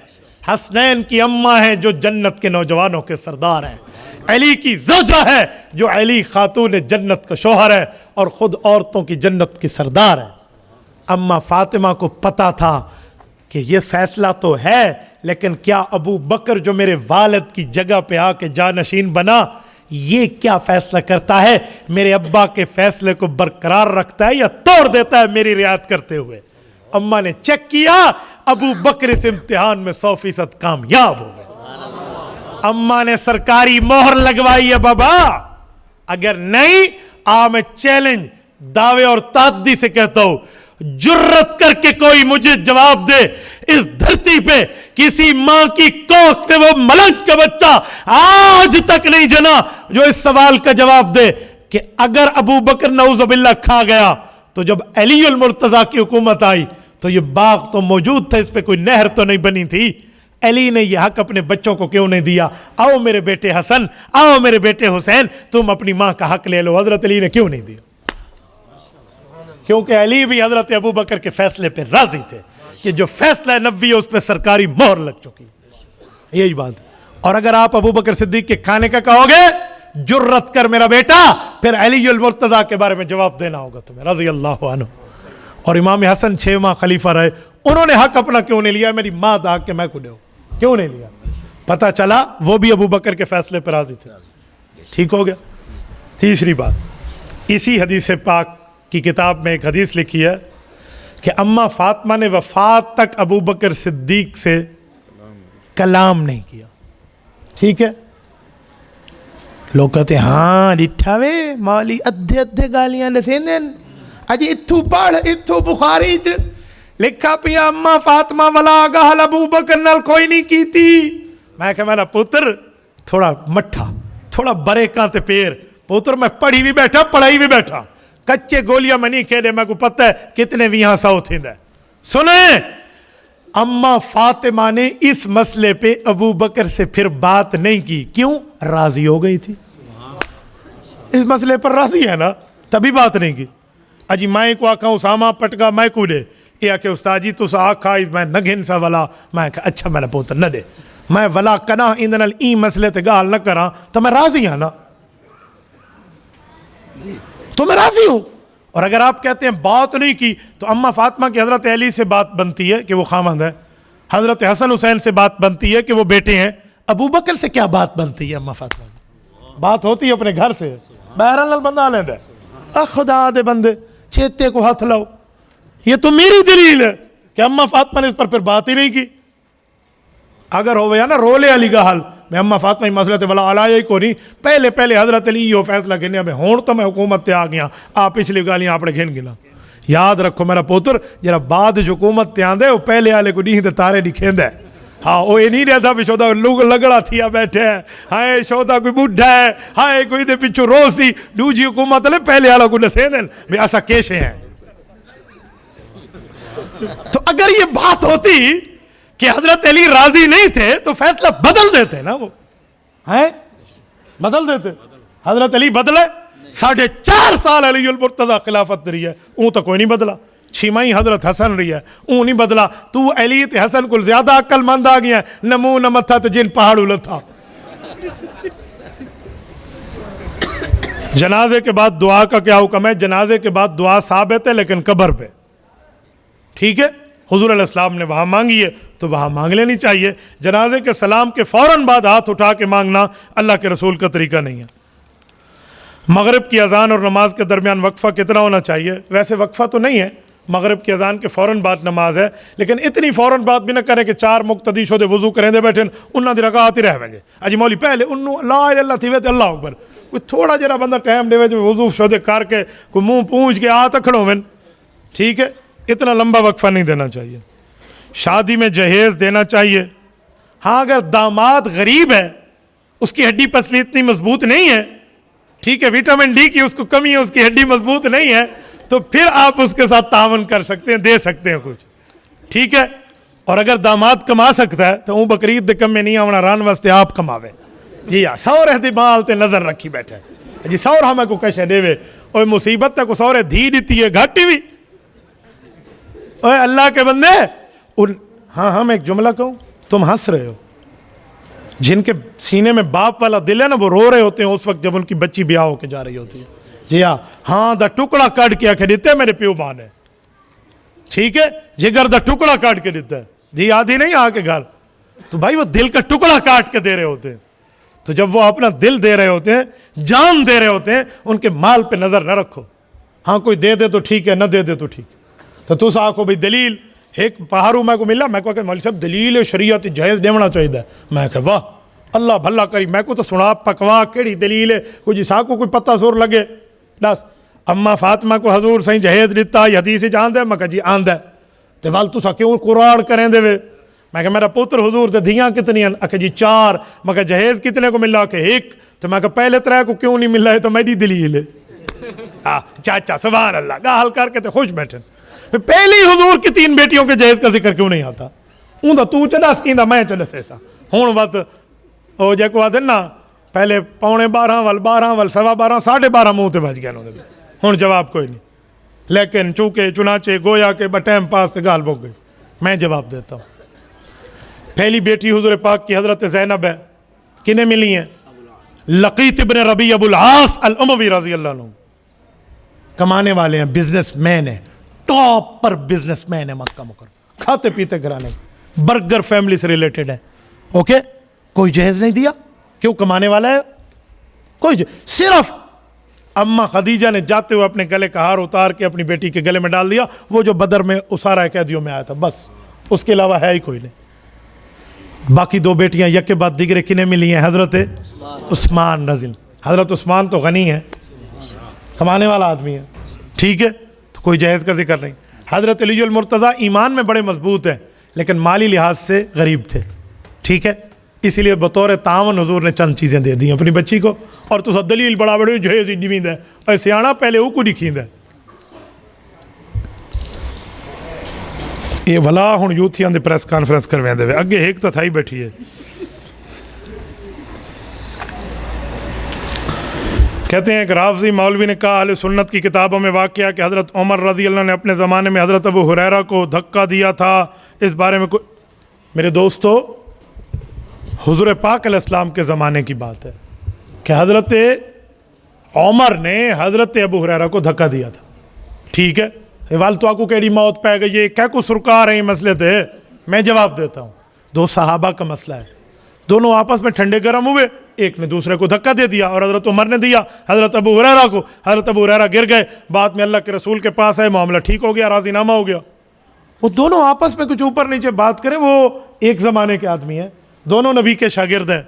حسنین کی اماں ہیں جو جنت کے نوجوانوں کے سردار ہیں. علی کی زوجہ ہے جو علی خاتون جنت کا شوہر ہے اور خود عورتوں کی جنت کی سردار ہے. اما فاطمہ کو پتا تھا کہ یہ فیصلہ تو ہے لیکن کیا ابو بکر جو میرے والد کی جگہ پہ آ کے جانشین بنا یہ کیا فیصلہ کرتا ہے؟ میرے ابا کے فیصلے کو برقرار رکھتا ہے یا توڑ دیتا ہے میری رعایت کرتے ہوئے؟ اماں نے چیک کیا، ابو بکر اس امتحان میں 100% کامیاب ہو گئے۔ اماں نے سرکاری مہر لگوائی ہے بابا، اگر نہیں میں چیلنج دعوے اور تعدی سے کہتا ہوں، جرت کر کے کوئی مجھے جواب دے اس دھرتی پہ کسی ماں کی کوکھ میں وہ ملنگ کا بچہ آج تک نہیں جنا جو اس سوال کا جواب دے کہ اگر ابو بکر نعوذ باللہ کھا گیا تو جب علی المرتضیٰ کی حکومت آئی تو یہ باغ تو موجود تھا، اس پہ کوئی نہر تو نہیں بنی تھی، علی نے یہ حق اپنے بچوں کو کیوں نہیں دیا؟ آؤ میرے بیٹے حسن، آؤ میرے بیٹے حسین، تم اپنی ماں کا حق لے لو۔ حضرت علی نے کیوں نہیں دیا؟ کیونکہ علی بھی حضرت ابو بکر کے فیصلے پہ راضی تھے کہ جو فیصلہ نبوی ہے اس پہ سرکاری مہر لگ چکی، یہی بات۔ اور اگر آپ ابو بکر صدیق کے کھانے کا کہو گے جرت کر میرا بیٹا، پھر علی المرتضیٰ کے بارے میں جواب دینا ہوگا تمہیں رضی اللہ عنہ۔ اور امام حسن 6 ماہ خلیفہ رہے، انہوں نے حق اپنا کیوں نہیں لیا؟ میری ماں دا کے میں کو دے، کیوں نہیں لیا؟ پتہ چلا وہ بھی ابو بکر کے فیصلے پر راضی تھے، ٹھیک ہو گیا۔ تیسری بات، اسی حدیث پاک کی کتاب میں ایک حدیث لکھی ہے کہ اماں فاطمہ نے وفات تک ابو بکر صدیق سے کلام نہیں کیا، ٹھیک ہے؟ لوگ کہتے ہیں ہاں ڈٹھا وے مولی ادھے گالیاں دسین دین، اجی اتھو پڑھ اتھو بخاری چ لکھا پیا اماں فاطمہ ولا گال ابو بکر نال کوئی نہیں کیتی۔ میں کہ میرا پتر تھوڑا مٹھا، تھوڑا بریکاں تے پیر، پتر میں پڑھی بھی بیٹھا پڑھائی بھی بیٹھا، کچے گولیاں میں نہیں کھیلے، میں کو پتہ ہے کتنے بھی یہاں ساؤ تھیں دے۔ سنیں، اماں فاطمہ نے اس مسئلے پہ ابو بکر سے پھر بات نہیں کی، کیوں؟ راضی ہو گئی تھی، اس مسئلے پر راضی ہے نا، تبھی بات نہیں کی۔ اجی میں کو آکھا اسامہ پٹکا میں کو دے، یہ کہ استاد جی تسا آکھا میں نہ گھن سا ولا، میں کہا اچھا میرا پوتر نہ دے، میں ولا کنا اندنال ای مسئلے تے گال نہ کراں تو میں راضی ہوں نا، تو میں راضی ہوں۔ اور اگر آپ کہتے ہیں بات نہیں کی تو اماں فاطمہ کی حضرت علی سے بات بنتی ہے کہ وہ خامند ہے، حضرت حسن حسین سے بات بنتی ہے کہ وہ بیٹے ہیں، ابو بکر سے کیا بات بنتی ہے؟ اماں فاطمہ کی بات ہوتی ہے اپنے گھر سے، بہرحال بندہ لیندہ ہے، خدا دے بندے چیتے کو ہاتھ لاؤ، یہ تو میری دلیل ہے کہ اماں فاطمہ نے اس پر پھر بات ہی نہیں کی۔ اگر ہو گیا نا رولے علی کا حال میں اماں فاطمہ مسئلہ تے ولا علیہ کو نہیں، پہلے حضرت علی یہ فیصلہ گھنیا میں ہون تو میں حکومت تے آ گیا، آپ پچھلی گالیاں آپ نے گھن گلا۔ یاد رکھو میرا پوتر، جرا بعد جو حکومت تے آندے وہ پہلے والے کو نہیں تے تارے نہیں کھیندے، ہاں وہ یہ نہیں رہتا بھی شودا لوگ لگڑا تھیا بیٹھے ہیں، ہائے شودا کوئی بڈھا ہے، ہائے کوئی دے پیچھو روسی دوجی حکومت لے پہلے والا کو نسے دیں بھی ایسا کیسے ہیں۔ تو اگر یہ بات ہوتی کہ حضرت علی راضی نہیں تھے تو فیصلہ بدل دیتے نا، وہ ہیں بدل دیتے، حضرت علی بدلے، 4.5 سال علی المرتضیٰ خلافت رہی ہے، اون تو کوئی نہیں بدلا، 6 ماہی حضرت حسن رہی ہے، اون نہیں بدلا، تو علی تے حسن کو زیادہ عقل مند آ گیا ہے، نمو نمتھا تے جن پہاڑ لتھا۔ جنازے کے بعد دعا کا کیا حکم ہے؟ جنازے کے بعد دعا ثابت ہے لیکن قبر پہ، ٹھیک ہے؟ حضور علیہ السلام نے وہاں مانگی ہے تو وہاں مانگ لینی چاہیے، جنازے کے سلام کے فوراً بعد ہاتھ اٹھا کے مانگنا اللہ کے رسول کا طریقہ نہیں ہے۔ مغرب کی اذان اور نماز کے درمیان وقفہ کتنا ہونا چاہیے؟ ویسے وقفہ تو نہیں ہے، مغرب کی اذان کے فوراً بعد نماز ہے، لیکن اتنی فوراً بعد بھی نہ کریں کہ 4 مقتدی شو دے وضو کریں دے بیٹھیں انہاں دی رکعت ہی رہ وینگے، اجی مولی پہلے انہوں لا الہ الا اللہ تھی ویتے اللہ اکبر، کوئی تھوڑا جرا بندہ ٹائم دے ویجے وضو شو دے کر کے کوئی منہ پونچھ کے آ تکھڑوں میں، ٹھیک ہے؟ اتنا لمبا وقفہ نہیں دینا چاہیے۔ شادی میں جہیز دینا چاہیے، ہاں اگر داماد غریب ہے، اس کی ہڈی پسلی اتنی مضبوط نہیں ہے، ٹھیک ہے، وٹامن ڈی کی اس کو کمی ہے، اس کی ہڈی مضبوط نہیں ہے، تو پھر آپ اس کے ساتھ تعاون کر سکتے ہیں، دے سکتے ہیں کچھ، ٹھیک ہے؟ اور اگر داماد کما سکتا ہے تو بقرعید دے کم میں نہیں آونا ران واسطے آپ کماوے، جی ہاں سور دی مال تے نظر رکھی بیٹھے جی سور ہمیں کو کیسے دے وے، اوہ مصیبت تے کو سورے دھی دیتی ہے گھاٹی بھی، اوہ اللہ کے بندے ہاں میں ایک جملہ کہوں، تم ہنس رہے ہو، جن کے سینے میں باپ والا دل ہے نا وہ رو رہے ہوتے ہیں اس وقت جب ان کی بچی بیاہ ہو کے جا رہی ہوتی ہے، جی ہاں دا ٹکڑا کاٹ کے آکھے دیتے میرے پیو ماں نے، ٹھیک ہے، جگر دا ٹکڑا کاٹ کے دیتا ہے، دھی آدھی نہیں آ کے گھر، تو بھائی وہ دل کا ٹکڑا کاٹ کے دے رہے ہوتے ہیں. تو جب وہ اپنا دل دے رہے ہوتے ہیں, جان دے رہے ہوتے ہیں, ان کے مال پہ نظر نہ رکھو. ہاں کوئی دے دے تو ٹھیک ہے, نہ دے دے تو ٹھیک ہے. تو تس آکھو بھائی دلیل ایک پہاڑوں میں کو ملا, میں کو کہ مولوی صاحب دلیل شریعت جائز دیونا چاہیے. میں کہ واہ اللہ بھلا کری, میں کو تو سنا پکوا کیڑی دلیل ہے, کوئی جسا کو کوئی پتہ سور لگے. بس اما فاطمہ کو حضور سائیں جہیز دیتا, یہ حدیث جان دے. میں کہ جی آن دے. تے وال تسا کیوں قرآن کریں دے وے؟ میں کہ میرا پتر حضور تے دھیاں کتنی ہیں؟ کہ جی 4. میں کہ جہیز کتنے کو ملا؟ کہ 1. تو میں کہ پہلے 3 کو کیوں نہیں ملا ہے؟ تو میری دلیل ہے. چاچا سبحان اللہ گاہل کر کے تے خوش بیٹھے. پہلی حضور کی 3 بیٹیوں کے جہیز کا ذکر کیوں نہیں آتا؟ اون دا تو چلا سکیندا میں چلا سیسا. ہن بس او جے کو آدن نا پہلے 11:45 ول 12 ول 12:15 12:30 منہ تے بج گیا انہوں نے. ہن جواب کوئی نہیں, لیکن چونکہ چنانچہ گویا کہ ٹائم پاس تے گال بک گئی. میں جواب دیتا ہوں. پہلی بیٹی حضور پاک کی حضرت زینب ہے. کنہیں ملی ہیں؟ لقیط ابن ربیع ابو العاص الاموی رضی اللہ عنہ. کمانے والے ہیں, بزنس مین ہیں, ٹاپ پر بزنس مین ہے مکہ مکرمہ, کھاتے پیتے گھرانے, برگر فیملی سے ریلیٹڈ ہے. اوکے, کوئی جہیز نہیں دیا. کیوں؟ کمانے والا ہے. کوئی صرف اما خدیجہ نے جاتے ہوئے اپنے گلے کا ہار اتار کے اپنی بیٹی کے گلے میں ڈال دیا, وہ جو بدر میں اسارہ قیدیوں میں آیا تھا, بس اس کے علاوہ ہے ہی کوئی نہیں. باقی 2 بیٹیاں یک کے بعد دیگرے کنہیں ملی ہیں؟ حضرت عثمان رضی اللہ. حضرت عثمان تو غنی ہے, کمانے والا آدمی ہے, ٹھیک ہے, تو کوئی جہیز کا ذکر نہیں. حضرت علی المرتضیٰ ایمان میں بڑے مضبوط ہیں لیکن مالی لحاظ سے غریب تھے, ٹھیک ہے, اس لیے بطور تعاون حضور نے چند چیزیں دے دی اپنی بچی کو. اور تو سب دلیل بڑا بڑے جہیز ہی نہیں ہے, اور سیاڑا پہلے وہ کو دکھیند ہے. یہ بھلا ہوں یوتھیاں دے پریس کانفرنس کرویں دے, اگے ایک تو تھائی بیٹھی ہے. کہتے ہیں کہ رافضی مولوی نے کہا اہل سنت کی کتابوں میں واقعہ کہ حضرت عمر رضی اللہ نے اپنے زمانے میں حضرت ابو ہریرہ کو دھکا دیا تھا. اس بارے میں میرے دوستو حضور پاک علیہ السلام کے زمانے کی بات ہے کہ حضرت عمر نے حضرت ابو ہریرہ کو دھکا دیا تھا, ٹھیک ہے. والتوا کو کیڑی موت پہ گئی, یہ کیا کو سرکا رہے ہیں مسئلے تھے. میں جواب دیتا ہوں, 2 صحابہ کا مسئلہ ہے, دونوں آپس میں ٹھنڈے گرم ہوئے, ایک نے دوسرے کو دھکا دے دیا اور حضرت عمر نے دیا حضرت ابو ہریرہ کو. حضرت ابو ہریرہ گر گئے, بعد میں اللہ کے رسول کے پاس آئے, معاملہ ٹھیک ہو گیا, راضی نامہ ہو گیا. وہ دونوں آپس میں کچھ اوپر نیچے بات کریں, وہ ایک زمانے کے آدمی ہیں, دونوں نبی کے شاگرد ہیں.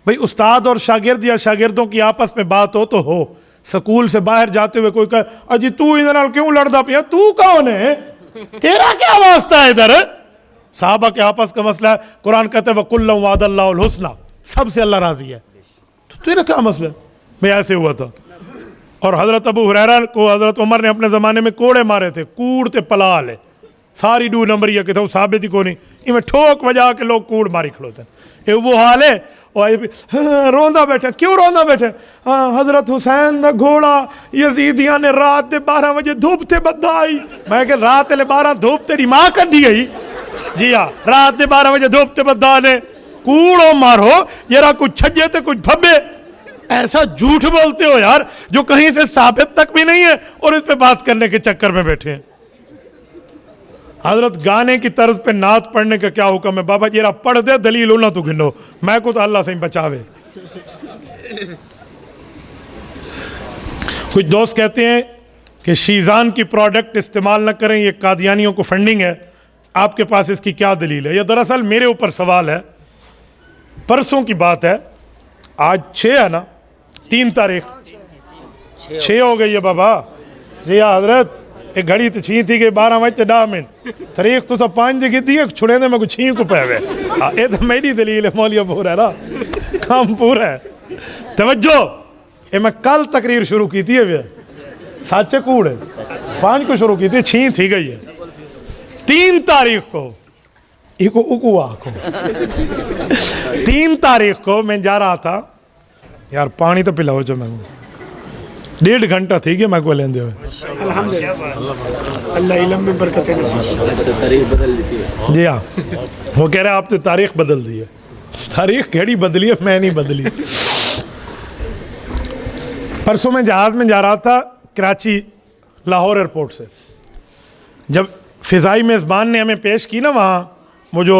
بھئی استاد اور شاگرد یا شاگردوں کی آپس میں بات ہو تو ہو. سکول سے باہر جاتے ہوئے کوئی کہے اجی تو ادھر نال کیوں لڑدا پیا, تو کون ہے, تیرا کیا واسطہ ہے ادھر؟ صحابہ کے آپس کا مسئلہ ہے. قرآن کہتے ہیں وَقُلًّا وَعَدَ اللَّهُ الْحُسْنَى, سب سے اللہ راضی ہے. تو تیرا کیا مسئلہ ہے؟ میں ایسے ہوا تھا. اور حضرت ابو ہریرہ کو حضرت عمر نے اپنے زمانے میں کوڑے مارے تھے, کوڑ تے پلال ہے ساری 2 نمبر یہ کہ تھا وہ ثابت ہی کو نہیں, میں ٹھوک بجا کے لوگ کوڑ ماری کھڑوتے ہیں. یہ وہ حال ہے. اور روندا بیٹھے, کیوں روندا بیٹھے؟ حضرت حسین دا گھوڑا یزیدیاں نے رات دے 12 بجے دھوپ تے بدائی. میں کہ رات لے 12 دھوپ تیری ماں کر دی گئی. جی ہاں, رات دے 12 بجے دھوپ تے بدا نے کوڑو مارو, یرا کچھ چھجے تے کچھ بھبے. ایسا جھوٹ بولتے ہو یار جو کہیں سے ثابت تک بھی نہیں ہے, اور اس پہ بات کرنے کے چکر میں بیٹھے ہیں. حضرت گانے کی طرز پہ نعت پڑھنے کا کیا حکم ہے؟ بابا جیرا پڑھ دے دلیل نہ تو گھنو, میں کو تو اللہ سے ہی بچاوے. کچھ دوست کہتے ہیں کہ شیزان کی پروڈکٹ استعمال نہ کریں, یہ قادیانیوں کو فنڈنگ ہے. آپ کے پاس اس کی کیا دلیل ہے؟ یہ دراصل میرے اوپر سوال ہے. پرسوں کی بات ہے, آج 6 ہے نا, 3 تاریخ 6 ہو گئی ہے بابا. جی ہاں حضرت, ایک گھڑی تو 6 تھی کہ 12 بجے 10 منٹ, تاریخ تو سب 5 دی دی ہے, چھڑے دے میں کچھ 6 کو پہ ہوئے. یہ تو میری دلیل ہے مولوی ابو ہریرہ, کام پورا ہے. توجہ, یہ میں کل تقریر شروع کی تھی, سچے کوڑ ہے, 5 کو شروع کی تھی, 6 تھی گئی ہے. 3 تاریخ کو 3 تاریخ کو میں جا رہا تھا, یار پانی تو پلاؤ جو, میں 1.5 گھنٹہ تھی کہ میں کو لیندے ہوئے. اللہ علم میں برکتیں تاریخ بدل دیتی ہے. جی ہاں, وہ کہہ رہے آپ نے تاریخ بدل دی ہے. تاریخ گھڑی بدلی ہے, میں نہیں بدلی. پرسوں میں جہاز میں جا رہا تھا کراچی لاہور ایئرپورٹ سے. جب فضائی میزبان نے ہمیں پیش کی نا وہاں, وہ جو